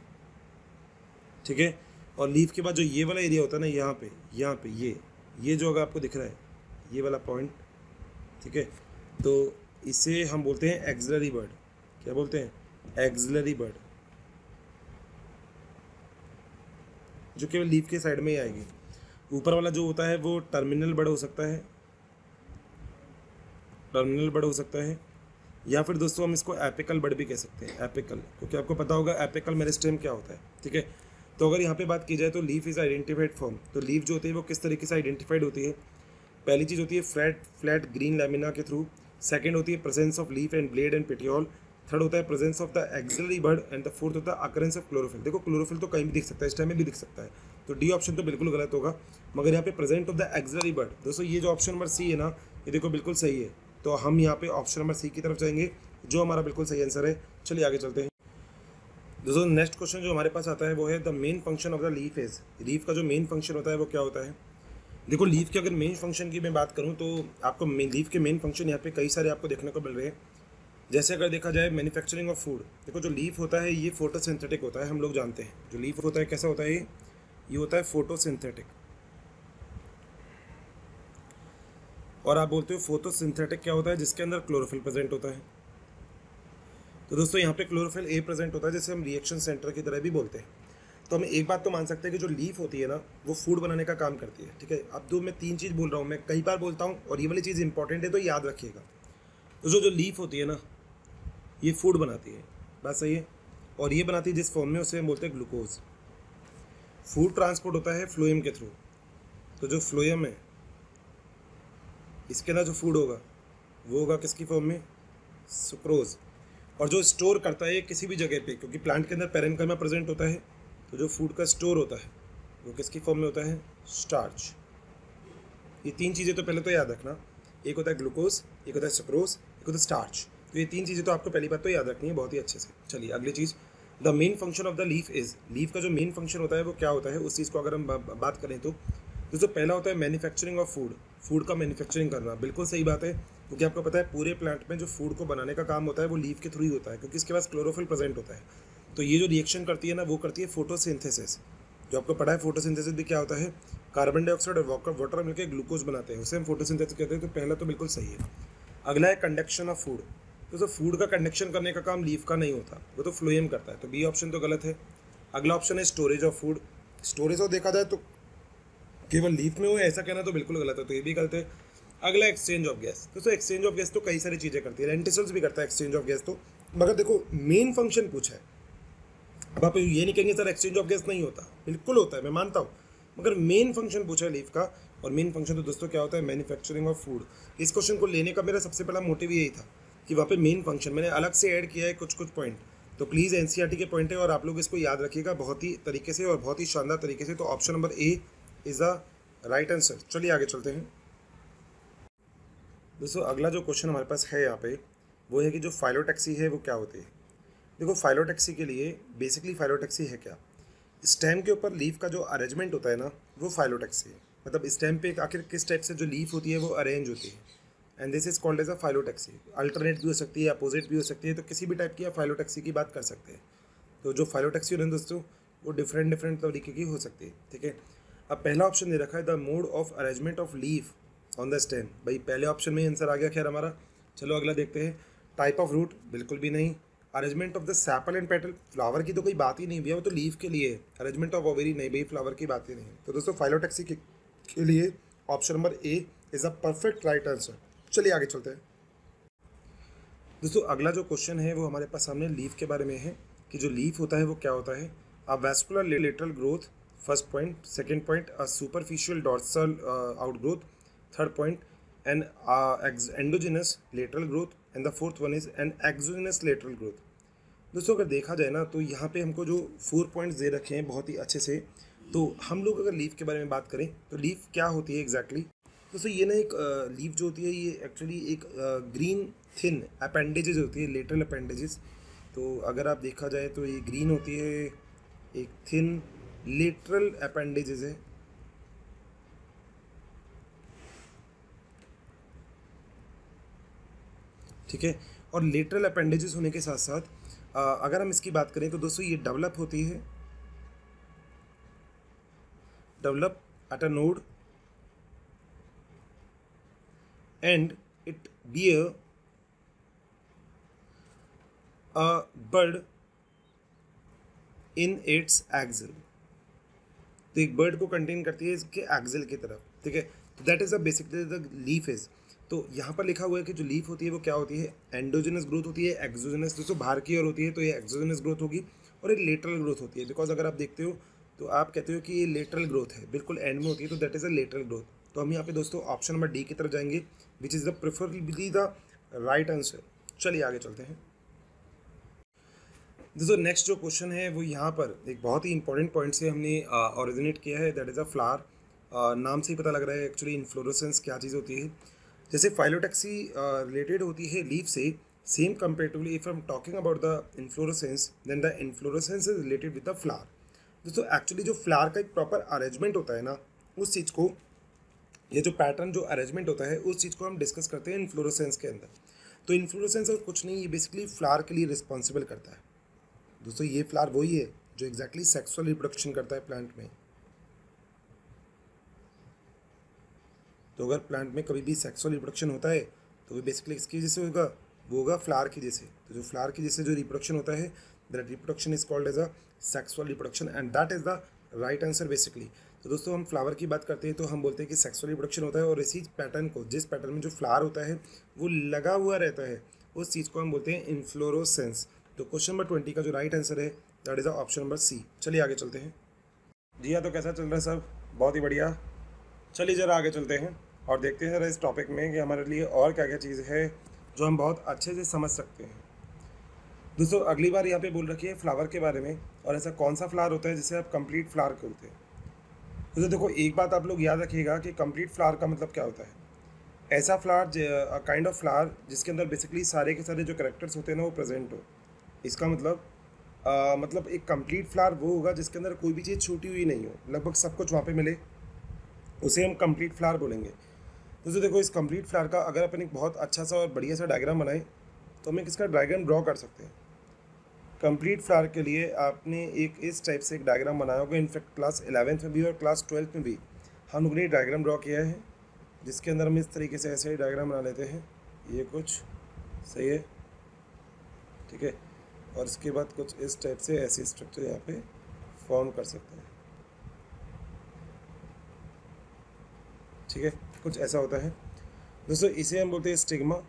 ठीक है। और लीफ के बाद जो ये वाला एरिया होता है ना, यहाँ पे ये जो अगर आपको दिख रहा है ये वाला पॉइंट, ठीक है, तो इसे हम बोलते हैं एक्सिलरी बर्ड। क्या बोलते हैं? एक्सिलरी बर्ड, जो केवल लीफ के साइड में ही आएगी। ऊपर वाला जो होता है वो टर्मिनल बर्ड हो सकता है, टर्मिनल बर्ड हो सकता है, या फिर दोस्तों हम इसको एपिकल बर्ड भी कह सकते हैं, एपिकल, क्योंकि आपको पता होगा एपिकल मेरिस्टेम क्या होता है, ठीक है। तो अगर यहाँ पे बात की जाए तो लीफ इज आइडेंटिफाइड फॉर्म, तो लीफ जो होती है वो किस तरीके से आइडेंटिफाइड होती है? पहली चीज़ होती है फ्लैट ग्रीन लैमिना के थ्रू, सेकंड होती है presence of leaf and blade and petiole, third होता है presence of the axillary bird and the fourth होता है अकरेंस ऑफ क्लोरोफिल। देखो क्लोरोफिल तो कहीं भी दिख सकता है, स्टेम में भी दिख सकता है, तो डी ऑप्शन तो बिल्कुल गलत होगा, मगर यहाँ पे present of the axillary bird. दोस्तों ये जो ऑप्शन नंबर सी है ना, ये देखो बिल्कुल सही है, तो हम यहाँ पे ऑप्शन नंबर सी की तरफ जाएंगे, जो हमारा बिल्कुल सही आंसर है। चलिए आगे चलते हैं दोस्तों। नेक्स्ट क्वेश्चन जो हमारे पास आता है वो है the main function of the leaf is. Leaf का जो मेन फंक्शन होता है वो क्या होता है? देखो लीफ के अगर मेन फंक्शन की मैं बात करूँ तो आपको लीफ के मेन फंक्शन यहाँ पे कई सारे आपको देखने को मिल रहे हैं। जैसे अगर देखा जाए मैन्युफैक्चरिंग ऑफ फूड, देखो जो लीफ होता है ये फोटोसिंथेटिक होता है, हम लोग जानते हैं जो लीफ होता है कैसा होता है, ये होता है फोटोसिंथेटिक। और आप बोलते हो फोटोसिंथेटिक क्या होता है? जिसके अंदर क्लोरोफिल प्रेजेंट होता है। तो दोस्तों यहाँ पे क्लोरोफिल ए प्रेजेंट होता है, जैसे हम रिएक्शन सेंटर की तरह भी बोलते हैं। तो हम एक बात तो मान सकते हैं कि जो लीफ होती है ना वो फूड बनाने का काम करती है, ठीक है। अब तो मैं 3 चीज़ बोल रहा हूँ, मैं कई बार बोलता हूँ और ये वाली चीज़ इंपॉर्टेंट है तो याद रखिएगा। तो जो लीफ होती है ना ये फूड बनाती है, बात सही है, और ये बनाती है जिस फॉर्म में, उसे हम बोलते हैं ग्लूकोज। फूड ट्रांसपोर्ट होता है फ्लोएम के थ्रू, तो जो फ्लोएम है इसके अंदर जो फूड होगा वो होगा किसकी फॉर्म में? सुक्रोज। और जो स्टोर करता है किसी भी जगह पे, क्योंकि प्लांट के अंदर पैरेन्काइमा प्रेजेंट होता है, तो जो फूड का स्टोर होता है वो किसकी फॉर्म में होता है? स्टार्च। ये 3 चीज़ें तो पहले तो याद रखना, एक होता है ग्लूकोज, एक होता है सुक्रोज, एक होता है स्टार्च। तो ये 3 चीज़ें तो आपको पहली बात तो याद रखनी है बहुत ही अच्छे से। चलिए अगली चीज़, the main function of the leaf is. Leaf का जो मेन फंक्शन होता है वो क्या होता है, उस चीज़ को अगर हम बात करें तो दोस्तों पहला होता है मैन्युफैक्चरिंग ऑफ फूड, फूड का मैन्युफैक्चरिंग करना। बिल्कुल सही बात है, क्योंकि आपको पता है पूरे प्लांट में जो फूड को बनाने का काम होता है वो लीफ के थ्रू ही होता है, क्योंकि इसके पास क्लोरोफिल प्रेजेंट होता है। तो ये जो रिएक्शन करती है ना वो करती है फोटोसिंथेसिस। जो आपको पता है फोटोसिंथेसिस भी क्या होता है, कार्बन डाइऑक्साइड और वाटर मिलकर ग्लूकोज बनाते हैं, उसे हम फोटोसिंथेसिस कहते हैं। तो पहला तो बिल्कुल सही है। अगला है कंडक्शन ऑफ फूड। तो फूड का कंडक्शन करने का काम लीफ का नहीं होता, वो तो फ्लोएम करता है, तो बी ऑप्शन तो गलत है। अगला ऑप्शन है स्टोरेज ऑफ फूड। स्टोरेज और देखा जाए तो केवल लीफ में हो ऐसा कहना तो बिल्कुल गलत है, तो ये भी गलत है। अगला एक्सचेंज ऑफ गैस। दोस्तों एक्सचेंज ऑफ गैस तो कई सारी चीज़ें करती है, लेंटिसल्स भी करता है एक्सचेंज ऑफ गैस तो, मगर देखो मेन फंक्शन पूछा है। अब आप ये नहीं कहेंगे सर एक्सचेंज ऑफ गैस नहीं होता, बिल्कुल होता है, मैं मानता हूँ, मगर मेन फंक्शन पूछा है लीफ का, और मेन फंक्शन तो दोस्तों क्या होता है? Manufacturing of food. इस क्वेश्चन को लेने का मेरा सबसे पहला मोटिव यही था कि वहाँ पे मेन फंक्शन मैंने अलग से ऐड किया है कुछ पॉइंट, तो प्लीज़ एनसीईआरटी के पॉइंट है और आप लोग इसको याद रखिएगा बहुत ही तरीके से और बहुत ही शानदार तरीके से। तो option number A is the right answer. चलिए आगे चलते हैं दोस्तों। अगला जो क्वेश्चन हमारे पास है यहाँ पे वो है कि जो फाइलोटैक्सी है वो क्या होती है। देखो फाइलोटैक्सी के लिए बेसिकली फाइलोटैक्सी है क्या? स्टेम के ऊपर लीफ का जो अरेंजमेंट होता है ना वो फाइलोटैक्सी है, मतलब स्टेम पे आखिर किस टाइप से जो लीफ होती है वो अरेंज होती है, and this is called as a phyllotaxy. Alternate भी हो सकती है, अपोजिट भी हो सकती है, तो किसी भी टाइप की आप फाइलोटैक्सी की बात कर सकते हैं। तो जो फाइलोटैक्सी होती है दोस्तों वो डिफरेंट डिफरेंट तरीके की हो सकती है, ठीक है। अब पहला ऑप्शन दे रखा है the mode of arrangement of leaf on the stem, भाई पहले ऑप्शन में आंसर आ गया खैर हमारा। चलो अगला देखते हैं। टाइप ऑफ रूट, बिल्कुल भी नहीं। Arrangement of the sepal and petal, flower की तो कोई बात ही नहीं भैया, वो तो लीफ के लिए है। अरेंजमेंट ऑफ ओवेरी नहीं भाई, फ्लावर की बात ही नहीं है। तो दोस्तों फाइलोटैक्सी के लिए option number A is a perfect right answer. चलिए आगे चलते हैं दोस्तों। अगला जो क्वेश्चन है वो हमारे पास सामने लीफ के बारे में है कि जो लीफ होता है वो क्या होता है। A vascular lateral growth, first point. Second point a superficial dorsal outgrowth. Third point an endogenous lateral growth and the fourth one is an exogenous lateral growth. दोस्तों अगर देखा जाए ना तो यहाँ पे हमको जो 4 पॉइंट्स दे रखे हैं बहुत ही अच्छे से, तो हम लोग अगर लीफ के बारे में बात करें तो लीफ क्या होती है एग्जैक्टली दोस्तों, ये ना एक लीफ जो होती है ये एक्चुअली एक ग्रीन थिन अपेंडेजेस होती है, लेटरल अपेंडेजेस। तो अगर आप देखा जाए तो ये ग्रीन होती है, एक थिन लेटरल अपेंडेजेस है। ठीक है, और लेटरल अपेंडेजेस होने के साथ साथ अगर हम इसकी बात करें तो दोस्तों ये डेवलप होती है, develop at a node and it bear a bud in its axil। तो एक बर्ड को कंटेन करती है इसके एक्सिल की तरफ, ठीक है। तो that is a basically the leaf is. तो यहाँ पर लिखा हुआ है कि जो लीफ होती है वो क्या होती है, एंडोजिनस ग्रोथ होती है, एक्सोजिनस दोस्तों बाहर की ओर होती है तो ये एक्सोजिनस ग्रोथ होगी, और एक लेटरल ग्रोथ होती है। बिकॉज अगर आप देखते हो तो आप कहते हो कि ये लेटरल ग्रोथ है, बिल्कुल एंड में होती है, तो that is a lateral growth. तो हम यहाँ पे दोस्तों ऑप्शन नंबर डी की तरफ जाएंगे which is the preferably the right answer. चलिए आगे चलते हैं दोस्तों। नेक्स्ट जो क्वेश्चन है वो यहाँ पर एक बहुत ही इंपॉर्टेंट पॉइंट से हमने ओरिजिनेट किया है, दैट इज़ अ फ्लावर। नाम से ही पता लग रहा है एक्चुअली इन्फ्लोरेसेंस क्या चीज़ होती है। जैसे फाइलोटैक्सी रिलेटेड होती है लीफ से, same comparatively if I am talking about the inflorescence then the inflorescence is related with the flower. दोस्तों एक्चुअली जो फ्लावर का एक प्रॉपर अरेंजमेंट होता है ना, उस चीज़ को, ये जो पैटर्न जो अरेंजमेंट होता है उस चीज़ को हम डिस्कस करते हैं इन्फ्लोरेसेंस के अंदर। तो इन्फ्लोरेसेंस और कुछ नहीं, ये बेसिकली फ्लावर के लिए रिस्पॉन्सिबल करता है दोस्तों। ये फ्लावर वही है जो एग्जैक्टली सेक्सुअल रिप्रोडक्शन करता है प्लांट में। तो अगर प्लांट में कभी भी सेक्सुअल रिप्रोडक्शन होता है तो वो बेसिकली इसकी वजह से होगा, वो होगा फ्लावर की जैसे। तो जो फ्लावर की जैसे जो रिप्रोडक्शन होता है, that reproduction is called as a sexual reproduction and that is the right answer basically. तो दोस्तों हम फ्लावर की बात करते हैं तो हम बोलते हैं कि सेक्सुअल रिप्रोडक्शन होता है, और इसी पैटर्न को, जिस पैटर्न में जो फ्लावर होता है वो लगा हुआ रहता है, उस चीज़ को हम बोलते हैं इन्फ्लोरोसेंस। तो क्वेश्चन नंबर 20 का जो राइट आंसर है that is option number C. चलिए आगे चलते हैं। जी हाँ, तो कैसा चल रहा है सब? बहुत ही बढ़िया। चलिए ज़रा आगे चलते हैं और देखते हैं ज़रा इस टॉपिक में कि हमारे लिए और क्या क्या चीज़ है जो हम बहुत अच्छे से समझ सकते हैं। दोस्तों अगली बार यहाँ पे बोल रखी है फ्लावर के बारे में, और ऐसा कौन सा फ्लावर होता है जिसे आप कंप्लीट फ्लावर बोलते हैं। तो देखो एक बात आप लोग याद रखिएगा कि कंप्लीट फ्लावर का मतलब क्या होता है। ऐसा फ्लावर, काइंड ऑफ फ्लावर जिसके अंदर बेसिकली सारे के सारे जो करेक्टर्स होते हैं ना वो प्रेजेंट हो। इसका मतलब एक कंप्लीट फ्लावर वो होगा जिसके अंदर कोई भी चीज़ छूटी हुई नहीं हो, लगभग सब कुछ वहाँ पे मिले, उसे हम कंप्लीट फ्लावर बोलेंगे। तो देखो इस कंप्लीट फ्लावर का अगर अपन एक बहुत अच्छा सा और बढ़िया सा डायग्राम बनाए तो हम एक इसका डायग्राम ड्रॉ कर सकते हैं। कंप्लीट फ्लावर के लिए आपने एक इस टाइप से एक डायग्राम बनाया होगा, इनफैक्ट क्लास 11th में भी और क्लास 12th में भी हम लोगों ने डायग्राम ड्रॉ किया है, जिसके अंदर हम इस तरीके से ऐसे ही डायग्राम बना लेते हैं। ये कुछ सही है, ठीक है, और इसके बाद कुछ इस टाइप से ऐसे स्ट्रक्चर यहाँ पे फॉर्म कर सकते हैं, ठीक है, कुछ ऐसा होता है दोस्तों। इसे हम बोलते हैं स्टिग्मा।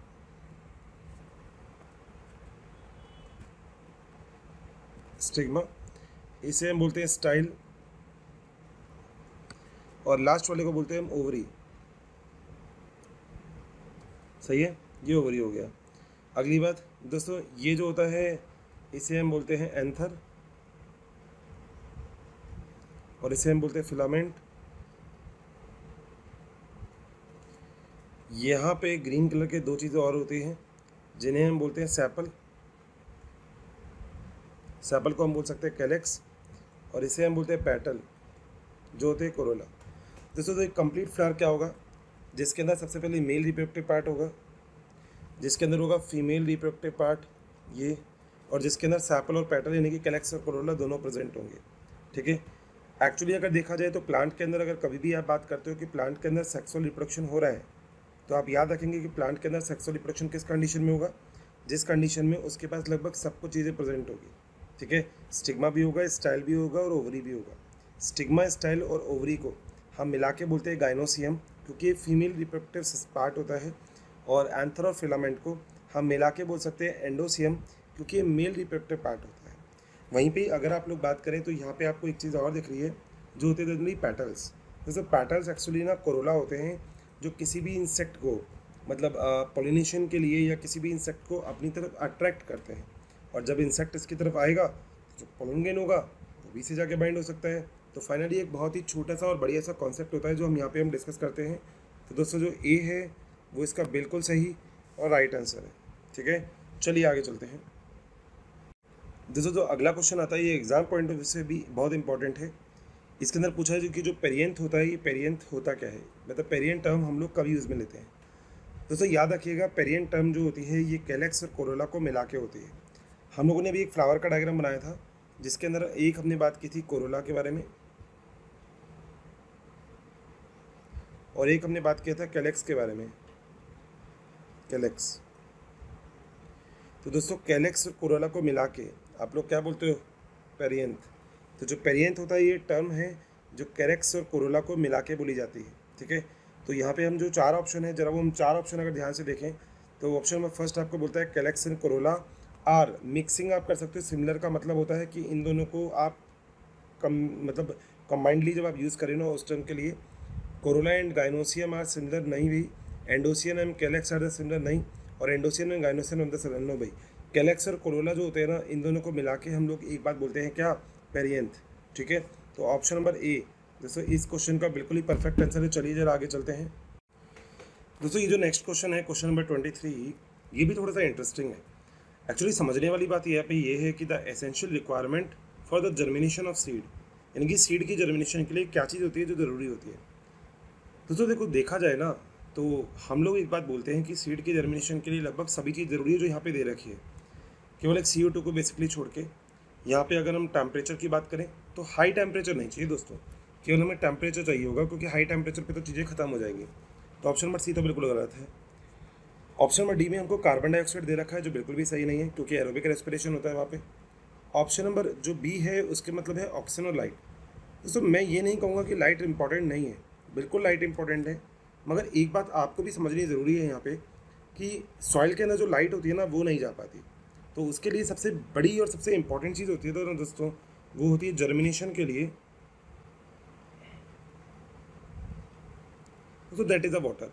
स्टिग्मा, इसे हम बोलते हैं स्टाइल, और लास्ट वाले को बोलते हैं हम ओवरी। सही है, ये ओवरी हो गया। अगली बात दोस्तों, ये जो होता है इसे हम बोलते हैं एंथर, और इसे हम बोलते हैं फिलामेंट। यहाँ पे ग्रीन कलर के दो चीज़ें और होती हैं जिन्हें हम बोलते हैं सेपल। सेपल को हम बोल सकते हैं कैलेक्स, और इसे हम बोलते हैं पेटल, जो होते हैं कोरोला। दोस्तों तो एक कंप्लीट फ्लावर क्या होगा, जिसके अंदर सबसे पहले मेल रिप्रोडक्टिव पार्ट होगा, जिसके अंदर होगा फीमेल रिप्रोडक्टिव पार्ट ये, और जिसके अंदर सेपल और पेटल यानी कि कैलेक्स और कोरोला दोनों प्रेजेंट होंगे। ठीक है। एक्चुअली अगर देखा जाए तो प्लांट के अंदर अगर कभी भी आप बात करते हो कि प्लांट के अंदर सेक्सुअल रिप्रोडक्शन हो रहा है, तो आप याद रखेंगे कि प्लांट के अंदर सेक्सुअल रिप्रोडक्शन किस कंडीशन में होगा, जिस कंडीशन में उसके पास लगभग सब कुछ चीज़ें प्रेजेंट होगी। ठीक है, स्टिग्मा भी होगा, स्टाइल भी होगा और ओवरी भी होगा। स्टिग्मा, स्टाइल और ओवरी को हम मिला के बोलते हैं गाइनोसियम, क्योंकि ये फीमेल रिप्रोडक्टिव पार्ट होता है, और एंथर और फिलामेंट को हम मिला के बोल सकते हैं एंडोसियम, क्योंकि ये मेल रिप्रोडक्टिव पार्ट होता है। वहीं पे अगर आप लोग बात करें तो यहाँ पे आपको एक चीज़ और दिख रही है जो होते हैं जनरली पैटल्स। जैसे पैटल्स एक्चुअली ना कोरोला होते हैं, जो किसी भी इंसेक्ट को मतलब पॉलिनेशन के लिए या किसी भी इंसेक्ट को अपनी तरफ अट्रैक्ट करते हैं, और जब इंसेक्ट इसकी तरफ आएगा तो जो पोलन ग्रेन होगा वो भी से जाके बाइंड हो सकता है। तो फाइनली एक बहुत ही छोटा सा और बढ़िया सा कॉन्सेप्ट होता है जो हम यहाँ पे हम डिस्कस करते हैं। तो दोस्तों जो ए है वो इसका बिल्कुल सही और राइट आंसर है। ठीक है, चलिए आगे चलते हैं। दोस्तों जो अगला क्वेश्चन आता है ये एग्जाम पॉइंट ऑफ व्यू से भी बहुत इंपॉर्टेंट है। इसके अंदर पूछा है कि जो पेरियंथ होता है, ये पेरियंथ होता क्या है, मतलब पेरियंथ टर्म हम लोग कब यूज़ में लेते हैं। दोस्तों याद रखिएगा, पेरियंथ टर्म जो होती है ये कैलेक्स और कोरोला को मिला के होती है। हम लोगों ने अभी एक फ्लावर का डायग्राम बनाया था जिसके अंदर एक हमने बात की थी कोरोला के बारे में और एक हमने बात किया था कैलेक्स के बारे में, कैलेक्स। तो दोस्तों कैलेक्स और कोरोला को मिला के आप लोग क्या बोलते हो, पेरियंथ। तो जो पेरियंथ होता है ये टर्म है जो कैलेक्स और कोरोला को मिला के बोली जाती है। ठीक है, तो यहाँ पे हम जो चार ऑप्शन है, जरा वो हम चार ऑप्शन अगर ध्यान से देखें तो ऑप्शन में फर्स्ट आपको बोलता है calyx and corolla are mixing. आप कर सकते हो सिमिलर, का मतलब होता है कि इन दोनों को आप मतलब कंबाइंडली जब आप यूज़ करें ना उस टर्म के लिए, corolla and gynoecium are similar नहीं भी, androecium and calyx are the similar नहीं, और androecium and gynoecium of the similar no भाई। कैलेक्स और कोरोला जो होते हैं ना, इन दोनों को मिला के हम लोग एक बात बोलते हैं क्या, पेरियंथ। ठीक है, तो ऑप्शन नंबर ए दोस्तों इस क्वेश्चन का बिल्कुल ही परफेक्ट आंसर है। चलिए जरा आगे चलते हैं। दोस्तों ये जो नेक्स्ट क्वेश्चन है, क्वेश्चन नंबर 23, ये भी थोड़ा सा इंटरेस्टिंग है। एक्चुअली समझने वाली बात यहाँ पे ये है कि the essential requirement for the germination of seed, यानी कि सीड की जर्मिनेशन के लिए क्या चीज़ होती है जो ज़रूरी होती है। दोस्तों देखो देखा जाए ना तो हम लोग एक बात बोलते हैं कि सीड की जर्मिनेशन के लिए लगभग सभी चीज़ ज़रूरी है जो यहाँ पे दे रखी है, केवल एक CO2 को बेसिकली छोड़ के। यहाँ पे अगर हम टेम्परेचर की बात करें तो हाई टेम्परेचर नहीं चाहिए दोस्तों, केवल हमें टेम्परेचर चाहिए होगा, क्योंकि हाई टेम्परेचर पे तो चीज़ें खत्म हो जाएंगी। तो ऑप्शन नंबर सी तो बिल्कुल गलत है। ऑप्शन नंबर डी में हमको कार्बन डाइऑक्साइड दे रखा है जो बिल्कुल भी सही नहीं है, क्योंकि एरोबिक रेस्पिरेशन होता है वहाँ पे। ऑप्शन नंबर जो बी है उसके मतलब है ऑक्सीजन और लाइट। दोस्तों मैं ये नहीं कहूँगा कि लाइट इंपॉर्टेंट नहीं है, बिल्कुल लाइट इंपॉर्टेंट है, मगर एक बात आपको भी समझनी ज़रूरी है यहाँ पे कि सॉइल के अंदर जो लाइट होती है ना वो नहीं जा पाती। तो उसके लिए सबसे बड़ी और सबसे इंपॉर्टेंट चीज़ होती है तो दोस्तों वो होती है जर्मिनेशन के लिए, तो दैट इज़ अ वाटर।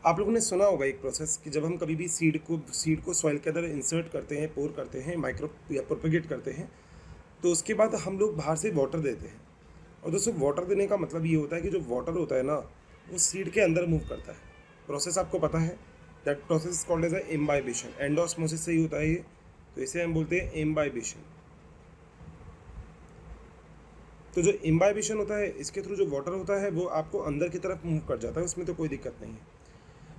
आप लोगों ने सुना होगा एक प्रोसेस कि जब हम कभी भी सीड को सॉइल के अंदर इंसर्ट करते हैं, पोर करते हैं, माइक्रो या प्रोपेगेट करते हैं, तो उसके बाद हम लोग बाहर से वाटर देते हैं। और दोस्तों वाटर देने का मतलब ये होता है कि जो वाटर होता है ना वो सीड के अंदर मूव करता है। प्रोसेस आपको पता है, that process is called as imbibition. Endosmosis से ही होता है ये, तो इसे हम बोलते हैं एम्बाइबेशन। तो जो एम्बाइबेशन होता है इसके थ्रू जो वाटर होता है वो आपको अंदर की तरफ मूव कर जाता है, उसमें तो कोई दिक्कत नहीं है।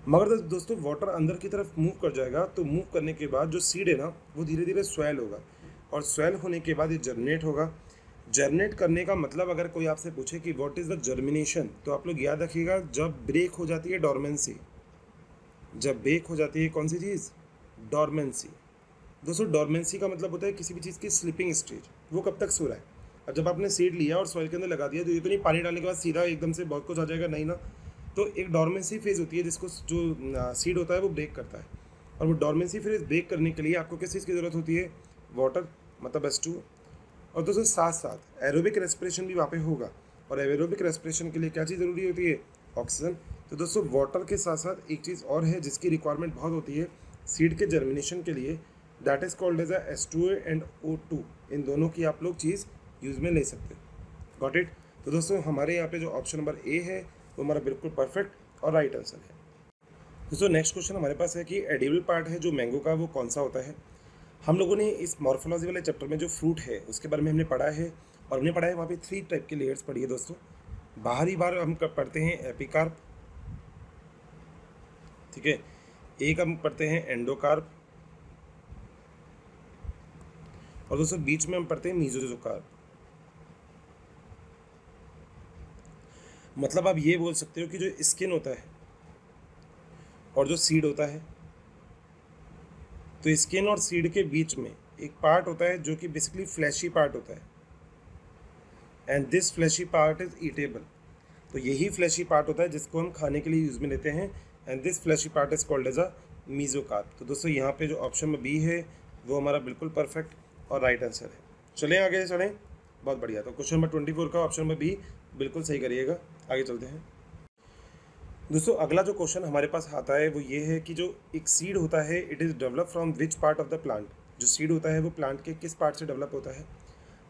मगर दोस्तों वाटर अंदर की तरफ मूव कर जाएगा तो मूव करने के बाद जो सीड है ना वो धीरे धीरे स्वेल होगा, और स्वेल होने के बाद ये जर्मिनेट होगा। जर्मिनेट करने का मतलब अगर कोई आपसे पूछे कि व्हाट इज़ द जर्मिनेशन, तो आप लोग याद रखिएगा जब ब्रेक हो जाती है डॉर्मेंसी, जब ब्रेक हो जाती है कौन सी चीज़, डॉर्मेंसी। दोस्तों डॉर्मेंसी का मतलब होता है किसी भी चीज़ की स्लीपिंग स्टेज, वो कब तक सो रहा है। अब जब आपने सीड लिया और सॉइल के अंदर लगा दिया तो ये तो नहीं पानी डालने के बाद सीधा एकदम से बहुत कुछ आ जाएगा, नहीं ना। तो एक डॉर्मेंसी फेज़ होती है जिसको जो सीड होता है वो ब्रेक करता है, और वो डॉर्मेंसी फेज़ ब्रेक करने के लिए आपको किस चीज़ की ज़रूरत होती है, वाटर मतलब H2। और दोस्तों साथ साथ एरोबिक रेस्पिरेशन भी वहाँ पे होगा, और एरोबिक रेस्पिरेशन के लिए क्या चीज़ ज़रूरी होती है, ऑक्सीजन। तो दोस्तों वाटर के साथ साथ एक चीज़ और है जिसकी रिक्वायरमेंट बहुत होती है सीड के जर्मिनेशन के लिए, that is called as H2A and O2। इन दोनों की आप लोग चीज़ यूज़ में ले सकते हैं। Got it. तो दोस्तों हमारे यहाँ पे जो ऑप्शन नंबर ए है वो हमारा बिल्कुल परफेक्ट और राइट आंसर है। दोस्तों नेक्स्ट क्वेश्चन हमारे पास है कि एडिबल पार्ट है जो मैंगो का वो कौन सा होता है। हम लोगों ने इस मॉर्फोलॉजी वाले चैप्टर में जो फ्रूट है उसके बारे में हमने पढ़ा है, और हमने पढ़ा है वहाँ पे 3 टाइप के लेयर्स पढ़ी है दोस्तों। बाहरी बार हम पढ़ते हैं एपिकार्प, ठीक है, एक हम पढ़ते हैं एंडोकार्प, और दोस्तों बीच में हम पढ़ते हैं मीसोकार्प। मतलब आप ये बोल सकते हो कि जो स्किन होता है और जो सीड होता है, तो स्किन और सीड के बीच में एक पार्ट होता है जो कि बेसिकली फ्लैशी पार्ट होता है, and this fleshy part is edible. तो यही फ्लैशी पार्ट होता है जिसको हम खाने के लिए यूज़ में लेते हैं, and this fleshy part is called as a mesocarp. तो दोस्तों यहाँ पे जो ऑप्शन में बी है वो हमारा बिल्कुल परफेक्ट और राइट आंसर है। चलें आगे चलें, बहुत बढ़िया। तो क्वेश्चन नंबर 24 का ऑप्शन में बी बिल्कुल सही करिएगा। आगे चलते हैं दोस्तों। अगला जो क्वेश्चन हमारे पास आता है वो ये है कि जो एक सीड होता है, it is develop from which part of the plant. जो सीड होता है वो प्लांट के किस पार्ट से डेवलप होता है।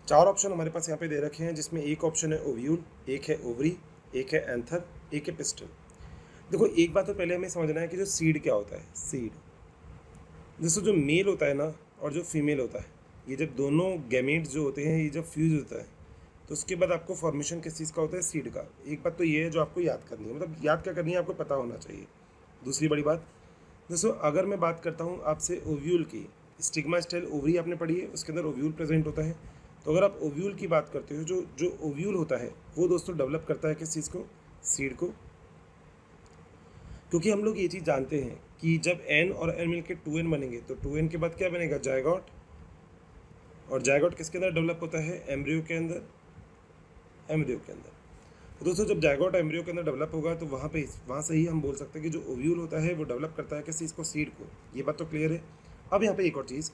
4 ऑप्शन हमारे पास यहाँ पे दे रखे हैं, जिसमें एक ऑप्शन है ओव्यूल, एक है ओवरी, एक है एंथर, एक है पिस्टल। देखो एक बात तो पहले हमें समझना है कि जो सीड क्या होता है। सीड दोस्तों जो मेल होता है ना और जो फीमेल होता है, ये जब दोनों गैमेट्स जो होते हैं ये जब फ्यूज होता है तो उसके बाद आपको फॉर्मेशन किस चीज़ का होता है, सीड का। एक बात तो ये है जो आपको याद करनी है, मतलब याद क्या करनी है, आपको पता होना चाहिए। दूसरी बड़ी बात दोस्तों, अगर मैं बात करता हूँ आपसे ओव्यूल की, स्टिग्मा स्टाइल ओवरी आपने पढ़ी है, उसके अंदर ओव्यूल प्रेजेंट होता है। तो अगर आप ओव्यूल की बात करते हो, जो ओव्यूल होता है वो दोस्तों डेवलप करता है किस चीज़ को, सीड को। क्योंकि हम लोग ये चीज़ जानते हैं कि जब एन और एन मिलकर 2n बनेंगे तो 2n के बाद क्या बनेगा, जायगोट। और जायगोट किसके अंदर डेवलप होता है, एम्ब्रियो के अंदर। एम्ब्रियो के अंदर तो दोस्तों जब जायगोट एम्ब्रियो के अंदर डेवलप होगा तो वहाँ से ही हम बोल सकते हैं कि जो ओव्यूल होता है वो डेवलप करता है किस चीज़ को, सीड को। ये बात तो क्लियर है। अब यहाँ पे एक और चीज़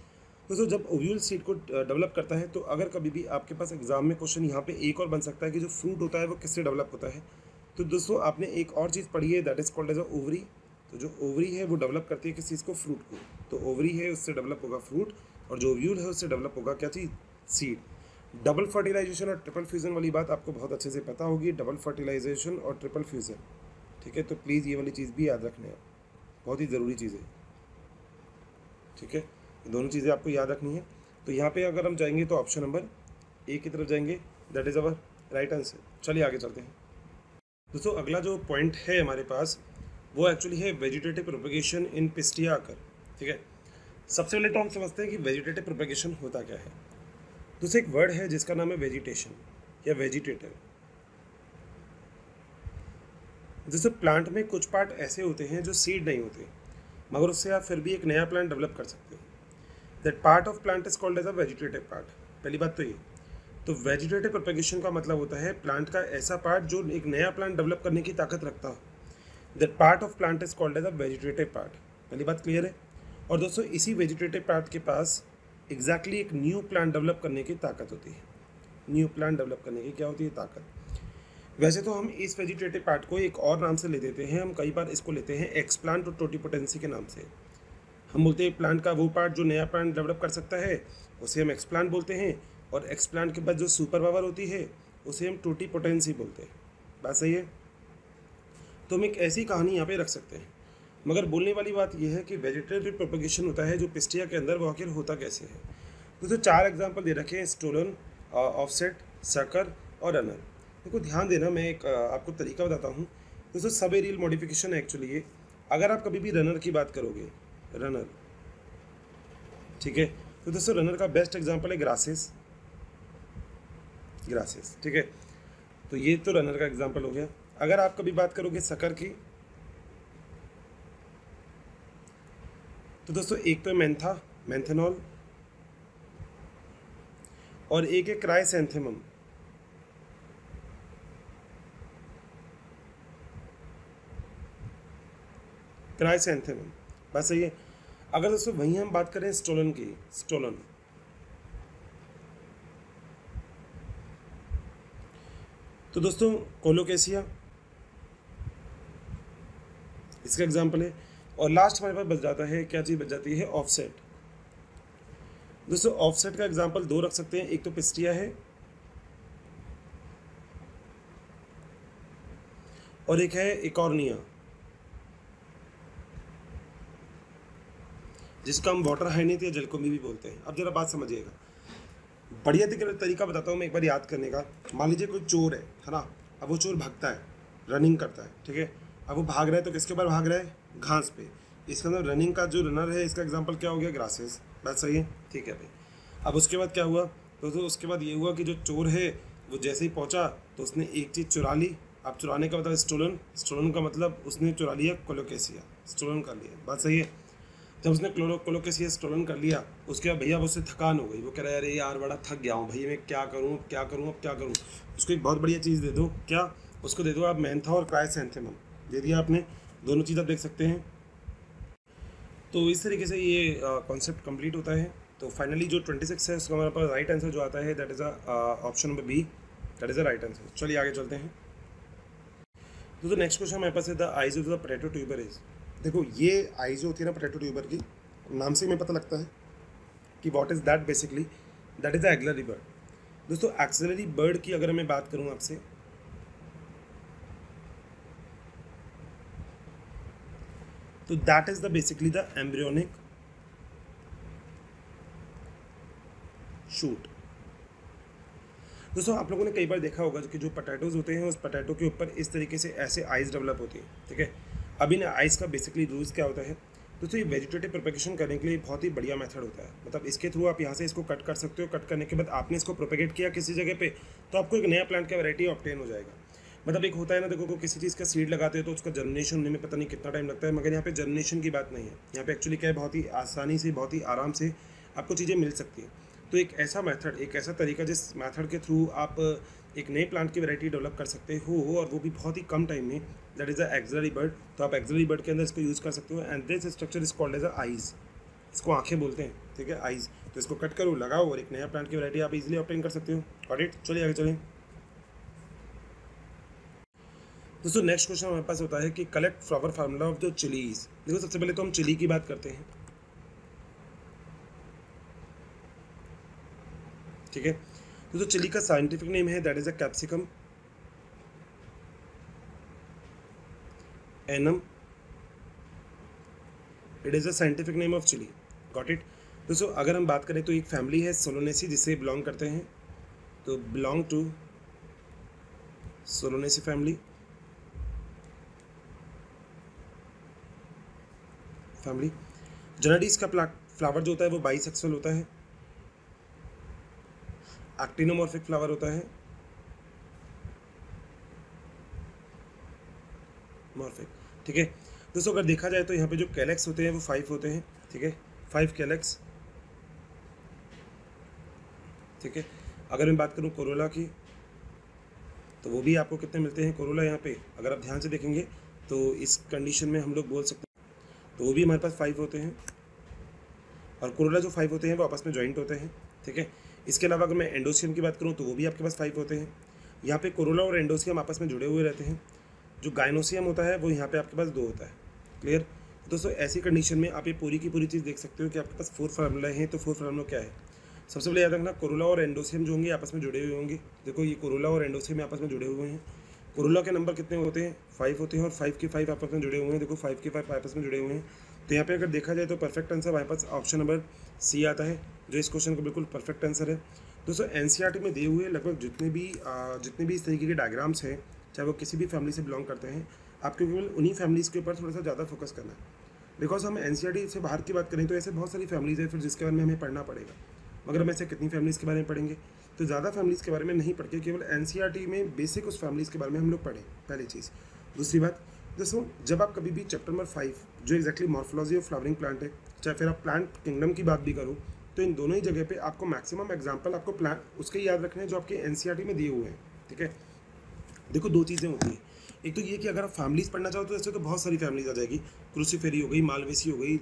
दोस्तों, जब ओव्यूल सीड को डेवलप करता है तो अगर कभी भी आपके पास एग्जाम में क्वेश्चन यहाँ पे एक और बन सकता है कि जो फ्रूट होता है वो किससे डेवलप होता है। तो दोस्तों आपने एक और चीज़ पढ़ी है, that is called as a ovary. तो जो ओवरी है वो डेवलप करती है किस चीज़ को, फ्रूट को। तो ओवरी है उससे डेवलप होगा फ्रूट, और जो ओव्यूल है उससे डेवलप होगा क्या चीज़, सीड। डबल फर्टिलाइजेशन और ट्रिपल फ्यूज़न वाली बात आपको बहुत अच्छे से पता होगी, डबल फर्टिलाइजेशन और ट्रिपल फ्यूज़न, ठीक है। तो प्लीज़ ये वाली चीज़ भी याद रखना है, बहुत ही ज़रूरी चीज़ है, ठीक है। दोनों चीज़ें आपको याद रखनी है। तो यहाँ पे अगर हम जाएंगे तो ऑप्शन नंबर ए की तरफ जाएंगे, that is our right answer. चलिए आगे चलते हैं दोस्तों। अगला जो पॉइंट है हमारे पास वो एक्चुअली है वेजिटेटिव प्रोपेगेशन इन पिस्टिया आकर, ठीक है। सबसे पहले तो हम समझते हैं कि वेजिटेटिव प्रोपेगेशन होता क्या है। दूसरा एक वर्ड है जिसका नाम है वेजिटेशन या वेजिटेटिव। जैसे प्लांट में कुछ पार्ट ऐसे होते हैं जो सीड नहीं होते, मगर उससे आप फिर भी एक नया प्लांट डेवलप कर सकते हो। That part of plant is called as a vegetative part. पहली बात तो ये। तो वेजिटेटिव प्रोपेगेशन का मतलब होता है प्लांट का ऐसा पार्ट जो एक नया प्लांट डेवलप करने की ताकत रखता हो। That part of plant is called as a vegetative part. पहली बात क्लियर है। और दोस्तों इसी वेजिटेटिव पार्ट के पास एग्जैक्टली एक न्यू प्लांट डेवलप करने की ताकत होती है। न्यू प्लांट डेवलप करने की क्या होती है, ताकत। वैसे तो हम इस वेजिटेटिव पार्ट को एक और नाम से ले देते हैं, हम कई बार इसको लेते हैं एक्सप्लांट और टोटिपोटेंसी के नाम से। हम बोलते हैं प्लांट का वो पार्ट जो नया प्लांट डेवलप कर सकता है उसे हम एक्सप्लांट बोलते हैं, और एक्सप्लांट के बाद जो सुपर पावर होती है उसे हम टोटिपोटेंसी बोलते हैं। बात सही है। तो हम एक ऐसी कहानी यहाँ पे रख सकते हैं, मगर बोलने वाली बात यह है कि वेजिटेटिव प्रोपेगेशन होता है जो पिस्टिया के अंदर, वो आखिर होता कैसे है। तो 4 एग्जाम्पल दे रखे हैं, स्टोलन, ऑफसेट, सकर और रनर। देखो ध्यान देना, मैं एक आपको तरीका बताता हूँ। दोस्तों सब एरियल मॉडिफिकेशन है एक्चुअली ये। अगर आप कभी भी रनर की बात करोगे, रनर, ठीक है, तो दोस्तों रनर का बेस्ट एग्जांपल है ग्रासेस, ग्रासेस, ठीक है। तो ये तो रनर का एग्जांपल हो गया। अगर आप कभी बात करोगे सकर की, तो दोस्तों एक तो मेंथा, मेंथेनॉल, और एक है क्राइसैंथेमम। क्राइसैंथेमम बस सही है। अगर दोस्तों वहीं हम बात करें स्टोलन की, स्टोलन, तो दोस्तों कोलोकेसिया इसका एग्जाम्पल है। और लास्ट हमारे पास बच जाता है, क्या चीज़ बच जाती है, ऑफसेट। दोस्तों ऑफसेट का एग्जाम्पल 2 रख सकते हैं, एक तो पिस्टिया है और एक है इकॉर्निया, जिसका हम वाटर हाइनेथ या जलकुंभी भी बोलते हैं। अब जरा बात समझिएगा, बढ़िया तरीका बताता हूँ मैं एक बार याद करने का। मान लीजिए कोई चोर है ना, अब वो चोर भागता है, रनिंग करता है, ठीक है। अब वो भाग रहा है तो किसके ऊपर भाग रहा है, घास पे। इसका मतलब रनिंग का जो रनर है इसका एग्जांपल क्या हो गया, ग्रासेस। बात सही है, ठीक है भाई। अब उसके बाद क्या हुआ दोस्तों, उसके बाद ये हुआ कि जो चोर है वो जैसे ही पहुंचा तो उसने एक चीज़ चुरा ली। अब चुराने का मतलब स्टोलन, स्टोलन का मतलब उसने चुरा लिया कोलोकेसिया, स्टोलन कर लिया, बात सही है। जब उसने कोलोकेसिया स्टोलन कर लिया, उसके बाद भैया उससे थकान हो गई, वो कह रहा है अरे यार बड़ा थक गया हूँ भैया, मैं क्या करूँ अब क्या करूँ अब क्या करूँ। उसको एक बहुत बढ़िया चीज़ दे दो, क्या उसको दे दो आप मैंथा और क्राइसैंथेमम, दे दिया आपने, दोनों चीज़ आप देख सकते हैं। तो इस तरीके से ये कॉन्सेप्ट कंप्लीट होता है। तो फाइनली जो 26 है उसका हमारे पास राइट आंसर जो आता है that is option number B, that is a right answer. चलिए आगे चलते हैं। तो नेक्स्ट क्वेश्चन हमारे पास है the eyes of the potato tuber is. देखो ये आइज जो होती है ना पोटैटो ट्यूबर की, नाम से हमें पता लगता है कि what is that, basically that is the axillary bird. दोस्तों एक्सिलरी बर्ड की अगर मैं बात करूँ आपसे, तो that is the basically the embryonic shoot. दोस्तों आप लोगों ने कई बार देखा होगा कि जो पोटैटोज होते हैं उस पोटैटो के ऊपर इस तरीके से ऐसे आइस डेवलप होती है, ठीक है। अब इन आइस का बेसिकली यूज़ क्या होता है दोस्तों, ये वेजिटेटिव प्रोपेगेशन करने के लिए बहुत ही बढ़िया मेथड होता है। मतलब इसके थ्रू आप यहाँ से इसको कट कर सकते हो, कट करने के बाद आपने इसको प्रोपेगेट किया किसी जगह पे, तो आपको एक नया प्लांट का वैरायटी ऑब्टेन हो जाएगा। मतलब एक होता है ना, देखो को किसी चीज़ का सीड लगाते हो तो उसका जर्मिनेशन होने में पता नहीं कितना टाइम लगता है, मगर यहाँ पे जर्मिनेशन की बात नहीं है, यहाँ पे एक्चुअली क्या है, बहुत ही आसानी से बहुत ही आराम से आपको चीज़ें मिल सकती हैं। तो एक ऐसा मेथड, एक ऐसा तरीका जिस मेथड के थ्रू आप एक नए प्लांट की वैरायटी डेवलप कर सकते हो, और वो भी बहुत ही कम टाइम में, that is the axillary bird. तो आप एक्सिलरी बर्ड के अंदर इसको यूज़ कर सकते हो, and this structure is called as a eyes, इसको आंखें बोलते हैं, ठीक है, आइज। तो इसको कट करो, लगाओ, और एक नया प्लांट की वैरायटी आप इजीली ऑब्टेन कर सकते हो। Got it. चलिए आगे चलें। दोस्तों नेक्स्ट क्वेश्चन हमारे पास होता है कि collect flower formula of the chillies. देखो सबसे पहले तो हम चिली की बात करते हैं, ठीक है। दोस्तों चिली का साइंटिफिक नेम है that is a capsicum annuum, it is a scientific name of chilli. Got it. दोस्तों अगर हम बात करें तो एक फैमिली है सोलोनेसी जिससे बिलोंग करते हैं, तो बिलोंग टू सोलोनेसी फैमिली। जनरली इसका फ्लावर जो होता है वो बाइसेक्सुअल होता है, एक्टिनोमॉर्फिक फ्लावर होता है, मॉर्फिक, ठीक है। दोस्तों अगर देखा जाए तो यहाँ पे जो कैलेक्स होते हैं वो 5 होते हैं, ठीक है, 5 कैलेक्स, ठीक है। अगर मैं बात करूँ कोरोला की, तो वो भी आपको कितने मिलते हैं कोरोला यहाँ पे, अगर आप ध्यान से देखेंगे तो इस कंडीशन में हम लोग बोल सकते हैं, तो वो भी हमारे पास 5 होते हैं, और कोरोला जो 5 होते हैं वो आपस में जॉइंट होते हैं, ठीक है। इसके अलावा अगर मैं एंडोसियम की बात करूँ तो वो भी आपके पास 5 होते हैं। यहाँ पे कोरोला और एंडोसियम आपस में जुड़े हुए रहते हैं। जो गाइनोसियम होता है वो यहाँ पे आपके पास 2 होता है। क्लियर। दोस्तों ऐसी कंडीशन में आप ये पूरी की पूरी चीज़ देख सकते हो कि आपके पास 4 फार्मूला हैं। तो 4 फार्मूला क्या है, सबसे पहले याद रखना कोरोला और एंडोसियम जो होंगे आपस में जुड़े हुए होंगे। देखो ये कोरोला और एंडोसियम आपस में जुड़े हुए हैं। कोरोला के नंबर कितने होते हैं, 5 होते हैं, और 5 के 5 आपस में जुड़े हुए हैं। देखो 5 के 5 आपस में जुड़े हुए हैं। तो यहाँ पे अगर देखा जाए तो परफेक्ट आंसर हमारे पास ऑप्शन नंबर सी आता है, जो इस क्वेश्चन का बिल्कुल परफेक्ट आंसर है। दोस्तों एनसीईआरटी में दिए हुए लगभग जितने भी इस तरीके के डायग्राम्स हैं, चाहे वो किसी भी फैमिली से बिलोंग करते हैं, आपको केवल उन्हीं फैमिलीज़ के ऊपर थोड़ा सा ज़्यादा फोकस करना है। बिकॉज हम एनसीईआरटी से बाहर की बात करें तो ऐसे बहुत सारी फैमिलीज़ है फिर जिसके बारे में हमें पढ़ना पड़ेगा, मगर हम ऐसे कितनी फैमिलीज़ के बारे में पढ़ेंगे, तो ज़्यादा फैमिलीज़ के बारे में नहीं पढ़ के केवल एनसीईआरटी में बेसिक उस फैमिलीज़ के बारे में हम लोग पढ़ें, पहली चीज़। दूसरी बात दोस्तों, जब आप कभी भी चैप्टर नंबर 5 जो exactly morphology of flowering plant है, चाहे फिर आप प्लांट किंगडम की बात भी करो, तो इन दोनों ही जगह पे आपको मैक्सिमम एग्जांपल आपको प्लांट उसके याद रखने हैं जो आपके एनसीईआरटी में दिए हुए हैं, ठीक है। देखो 2 चीज़ें होती हैं, एक तो ये कि अगर आप फैमिलीज़ पढ़ना चाहो तो ऐसे तो बहुत सारी फैमिलीज़ आ जाएगी, क्रूसीफेरी हो गई, मालवेसी हो गई,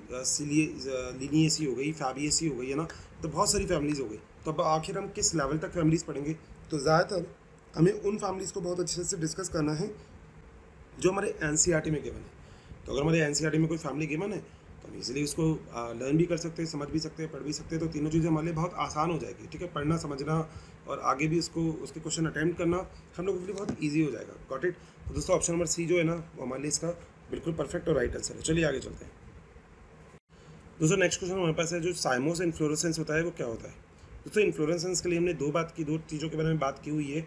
लिनिएसी हो गई, फैबिएसी हो गई, है ना, तो बहुत सारी फैमिलीज़ हो गई। तो अब आखिर हम किस लेवल तक फैमिलीज़ पढ़ेंगे, तो ज़्यादातर हमें उन फैमिलीज़ को बहुत अच्छे से डिस्कस करना है जो हमारे एनसीईआरटी में गिवन है। तो अगर हमारे एनसीईआरटी में कोई फैमिली गिवन है तो हम इजीली उसको लर्न भी कर सकते हैं, समझ भी सकते हैं, पढ़ भी सकते हैं। तो तीनों चीज़ें हमारे लिए बहुत आसान हो जाएगी, ठीक है। पढ़ना, समझना और आगे भी उसके क्वेश्चन अटैम्प्ट करना हम लोगों के लिए बहुत ईजी हो जाएगा। Got it. तो दोस्तों ऑप्शन नंबर सी जो है ना वो हमारे लिए इसका बिल्कुल परफेक्ट और राइट आंसर है। चलिए आगे चलते हैं। दोस्तों नेक्स्ट क्वेश्चन हमारे पास है, जो साइमोस इन्फ्लोरेसेंस होता है वो क्या होता है। दोस्तों इन्फ्लोरेसेंस के लिए हमने दो चीज़ों के बारे में बात की हुई है,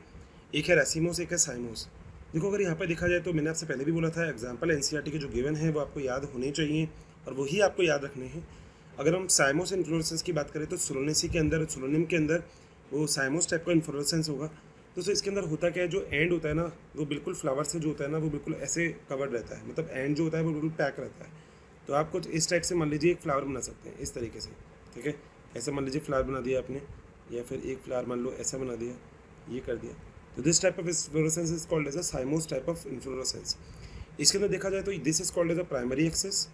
एक है रेसिमोस, एक है साइमोस। देखो अगर यहाँ पर देखा जाए तो मैंने आपसे पहले भी बोला था, एग्जाम्पल एनसीईआरटी के जो गिवन है वो आपको याद होने चाहिए और वही आपको याद रखने हैं। अगर हम साइमोस इन्फ्लोरेसेंस की बात करें तो सोलोनेसी के अंदर, सोलोनिम के अंदर वो साइमोस टाइप का इन्फ्लोरेसेंस होगा। तो इसके अंदर होता क्या है, जो एंड होता है ना वो बिल्कुल फ्लावर से जो होता है ना वो बिल्कुल ऐसे कवर्ड रहता है, मतलब एंड जो होता है वो बिल्कुल पैक रहता है। तो आप कुछ इस टाइप से मान लीजिए एक फ्लावर बना सकते हैं इस तरीके से, ठीक है। ऐसे मान लीजिए फ्लावर बना दिया आपने, या फिर एक फ्लावर मान लो ऐसा बना दिया, ये कर दिया। तो this type of inflorescence is called as a cymose type of inflorescence. इसके अंदर देखा जाए तो this is called as a primary axis,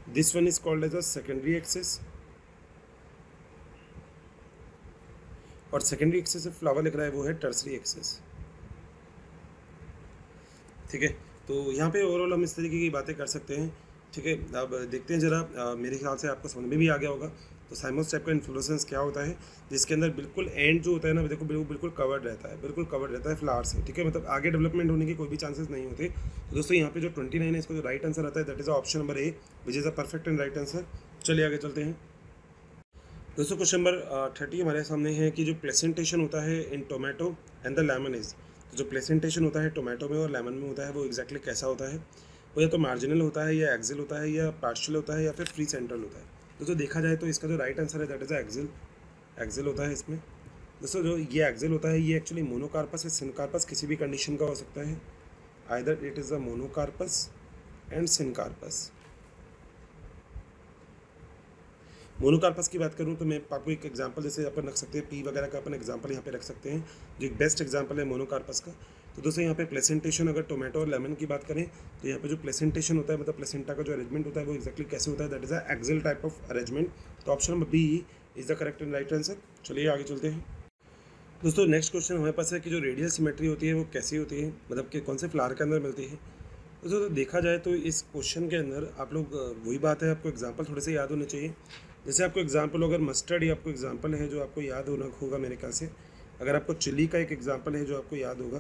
this one is called as a secondary axis, और सेकेंडरी एक्सिस से फ्लावर लिख रहा है वो है टर्सरी एक्सिस, ठीक है। तो यहाँ पे ओवरऑल हम इस तरीके की बातें कर सकते हैं, ठीक है। अब देखते हैं ज़रा, मेरे ख्याल से आपको समझ में भी आ गया होगा। तो साइमोस टाइप का इन्फ्लोरेसेंस क्या होता है, जिसके अंदर बिल्कुल एंड जो होता है ना देखो बिल्कुल कवर्ड रहता है, बिल्कुल कवर्ड रहता है फ्लावर से, ठीक है। मतलब आगे डेवलपमेंट होने की कोई भी चांसेस नहीं होते। तो दोस्तों यहाँ पे जो 29 है, इसको जो राइट आंसर आता है that is option number A, which is a perfect and right answer. चलिए आगे चलते हैं। दोस्तों क्वेश्चन नंबर 30 हमारे सामने है कि जो प्लेसेंटेशन होता है in tomato and the lemon is, तो जो प्लेसेंटेशन होता है टोमेटो में और लेमन में होता है वो एग्जैक्टली कैसा होता है, वो या तो मार्जिनल होता है, या एक्सिल होता है, या पार्शियल होता है, या फिर फ्री सेंट्रल होता है। दोस्तों देखा जाए तो इसका जो राइट आंसर है दैट इज एक्सिल, एक्सिल होता है इसमें। दोस्तों जो ये एक्सिल होता है ये एक्चुअली मोनोकार्पस या सिनकार्पस किसी भी कंडीशन का हो सकता है, either it is a monocarpous and syncarpous. Monocarpous की बात करूं तो मैं आपको एक एग्जांपल जैसे अपन रख सकते हैं, पी वगैरह का अपन एग्जांपल यहाँ पे रख सकते हैं, जो एक बेस्ट एग्जांपल है मोनोकार्पस का। तो दोस्तों यहाँ पे प्लेसेंटेशन अगर टोमेटो और लेमन की बात करें तो यहाँ पे जो प्लेसेंटेशन होता है, मतलब प्लेसेंटा का जो अरेंजमेंट होता है वो एक्जैक्टली कैसे होता है, that is a axial type of arrangement. तो option number B is the correct and right answer. चलिए आगे चलते हैं। दोस्तों नेक्स्ट क्वेश्चन हमारे पास है कि जो रेडियल सिमेट्री होती है वो कैसी होती है, मतलब कि कौन से फ्लावर के अंदर मिलती है। तो देखा जाए तो इस क्वेश्चन के अंदर आप लोग वही बात है, आपको एग्जांपल थोड़े से याद होने चाहिए। जैसे आपको एग्जांपल अगर मस्टर्ड ही आपको एग्जांपल है जो आपको याद होगा मेरे ख्याल से, अगर आपको चिली का एक एग्जांपल है जो आपको याद होगा,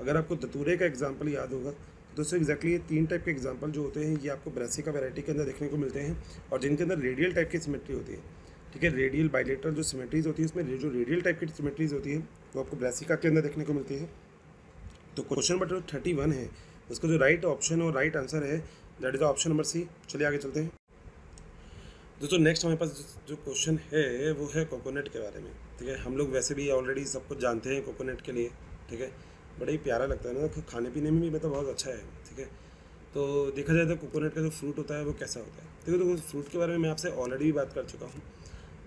अगर आपको दतूरे का एग्जांपल याद होगा, तो दोस्तों एग्जैक्टली ये 3 टाइप के एग्जांपल जो होते हैं ये आपको ब्रासिका वैरायटी के अंदर देखने को मिलते हैं, और जिनके अंदर रेडियल टाइप की सिमेट्री होती है, ठीक है। रेडियल बाइलेटरल जो सिमेट्रीज होती है उसमें जो रेडियल टाइप की सिमेट्रीज होती है वो आपको ब्रासिका के अंदर देखने को मिलती है। तो क्वेश्चन नंबर 31 है, उसका जो राइट ऑप्शन और राइट आंसर है that is option number C. चलिए आगे चलते हैं। दोस्तों नेक्स्ट हमारे पास जो क्वेश्चन है वो है कोकोनट के बारे में, ठीक है। हम लोग वैसे भी ऑलरेडी सब कुछ जानते हैं कोकोनट के लिए, ठीक है। बड़ा ही प्यारा लगता है ना, खाने पीने में भी मतलब बहुत अच्छा है, ठीक है। तो देखा जाए तो कोकोनट का जो फ्रूट होता है वो कैसा होता है, देखो तो फ्रूट के बारे में मैं आपसे ऑलरेडी भी बात कर चुका हूँ,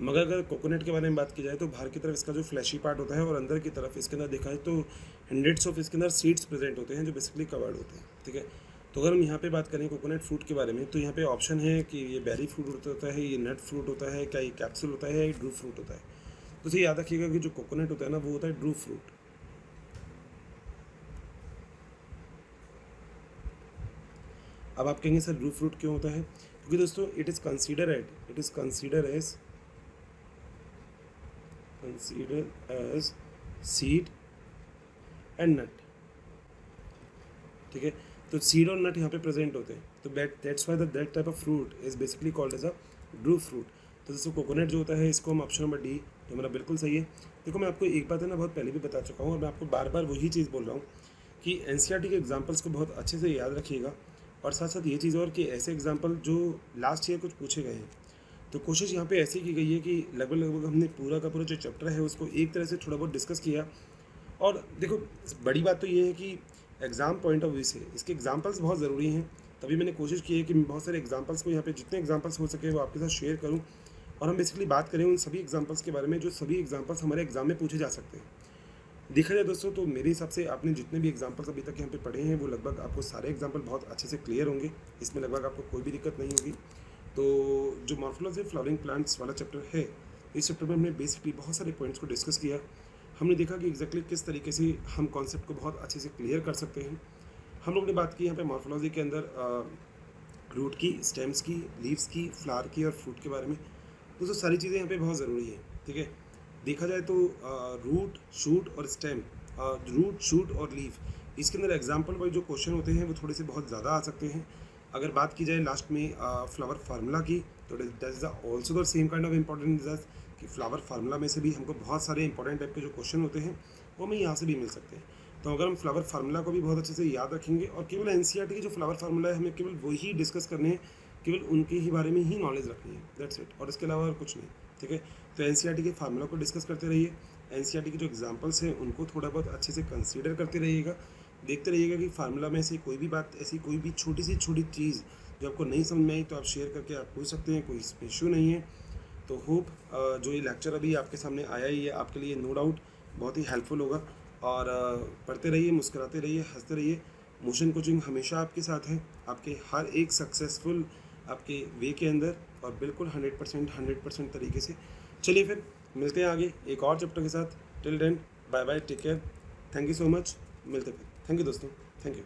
मगर अगर कोकोनट के बारे में बात की जाए तो बाहर की तरफ इसका जो फ्लैशी पार्ट होता है और अंदर की तरफ इसके अंदर देखा है तो हंड्रेड्स ऑफ इसके अंदर सीड्स प्रेजेंट होते हैं जो बेसिकली कवर्ड होते हैं, ठीक है। तो अगर हम यहाँ पे बात करें कोकोनट फ्रूट के बारे में तो यहाँ पे ऑप्शन है कि ये बेरी फ्रूट होता है, ये नट फ्रूट होता है, क्या ये कैप्सूल होता है, या ये ड्रू फ्रूट होता है। तो इसे याद रखिएगा कि जो कोकोनट होता है ना वो होता है ड्रू फ्रूट। अब आप कहेंगे सर ड्रू फ्रूट क्यों होता है, क्योंकि दोस्तों it is consider as seed and nut, ठीक है। तो सीड और नट यहाँ पे प्रेजेंट होते हैं, तो that's why that type of fruit is basically called as a drupe fruit. तो दोस्तों कोकोनट जो होता है इसको हम ऑप्शन नंबर डी, जो मेरा बिल्कुल सही है। देखो मैं आपको एक बात है ना बहुत पहले भी बता चुका हूँ और मैं आपको बार बार वही चीज़ बोल रहा हूँ कि एनसीईआरटी के एग्जाम्पल्स को बहुत अच्छे से याद रखिएगा, और साथ साथ ये चीज़ और कि ऐसे एग्जाम्पल जो लास्ट ईयर कुछ पूछे गए हैं, तो कोशिश यहाँ पे ऐसी की गई है कि लगभग हमने पूरा का पूरा जो चैप्टर है उसको एक तरह से थोड़ा बहुत डिस्कस किया। और देखो बड़ी बात तो ये है कि एग्ज़ाम पॉइंट ऑफ व्यू से इसके एग्जांपल्स बहुत ज़रूरी हैं, तभी मैंने कोशिश की है कि बहुत सारे एग्जांपल्स को यहाँ पे जितने एग्जांपल्स हो सके वो आपके साथ शेयर करूँ, और हम बेसिकली बात करें उन सभी एग्जांपल्स के बारे में जो सभी एग्जांपल्स हमारे एग्जाम में पूछे जा सकते हैं। देखा जाए दोस्तों तो मेरे हिसाब से आपने जितने भी एग्जांपल्स अभी तक यहाँ पे पढ़े हैं वो लगभग आपको सारे एग्जांपल बहुत अच्छे से क्लियर होंगे, इसमें लगभग आपको कोई भी दिक्कत नहीं होगी। तो जो मॉर्फोलॉजी फ्लावरिंग प्लांट्स वाला चैप्टर है, इस चैप्टर में हमने बेसिकली बहुत सारे पॉइंट्स को डिस्कस किया। हमने देखा कि एग्जैक्टली किस तरीके से हम कॉन्सेप्ट को बहुत अच्छे से क्लियर कर सकते हैं। हम लोग ने बात की यहाँ पे मॉर्फोलॉजी के अंदर रूट की, स्टेम्स की, लीव्स की, फ्लावर की और फ्रूट के बारे में। दोस्तों सारी चीज़ें यहाँ पे बहुत ज़रूरी हैं, ठीक है। देखा जाए तो रूट, शूट और स्टेम, रूट, शूट और लीफ, इसके अंदर एग्जाम्पल वाइज जो क्वेश्चन होते हैं वो थोड़े से बहुत ज़्यादा आ सकते हैं। अगर बात की जाए लास्ट में फ्लावर फार्मूला की, तो that is also the same kind of important कि फ्लावर फार्मूला में से भी हमको बहुत सारे इंपॉर्टेंट टाइप के जो क्वेश्चन होते हैं वो हमें यहाँ से भी मिल सकते हैं। तो अगर हम फ्लावर फार्मूला को भी बहुत अच्छे से याद रखेंगे और केवल एनसीईआरटी की जो फ्लावर फार्मूला है हमें केवल वही डिस्कस करने हैं केवल उनके ही बारे में ही नॉलेज रखनी है, दैट्स इट, और इसके अलावा और कुछ नहीं, ठीक है। तो एनसीईआरटी के फार्मूला को डिस्कस करते रहिए, एनसीईआरटी के जो एग्जांपल्स हैं उनको थोड़ा बहुत अच्छे से कंसीडर करते रहिएगा, देखते रहिएगा कि फार्मूला में से कोई भी बात, ऐसी कोई भी छोटी सी छोटी चीज़ जो आपको नहीं समझ में आई तो आप शेयर करके आप पूछ सकते हैं, कोई इसमें इशू नहीं है। तो होप जो ये लेक्चर अभी आपके सामने आया ही है आपके लिए नो डाउट बहुत ही हेल्पफुल होगा। और पढ़ते रहिए, मुस्कुराते रहिए, हंसते रहिए। मोशन कोचिंग हमेशा आपके साथ है, आपके हर एक सक्सेसफुल आपके वे के अंदर, और बिल्कुल 100% तरीके से। चलिए फिर मिलते हैं आगे एक और चैप्टर के साथ। Till then bye bye, take care, thank you so much, मिलते फिर। थैंक यू दोस्तों, थैंक यू।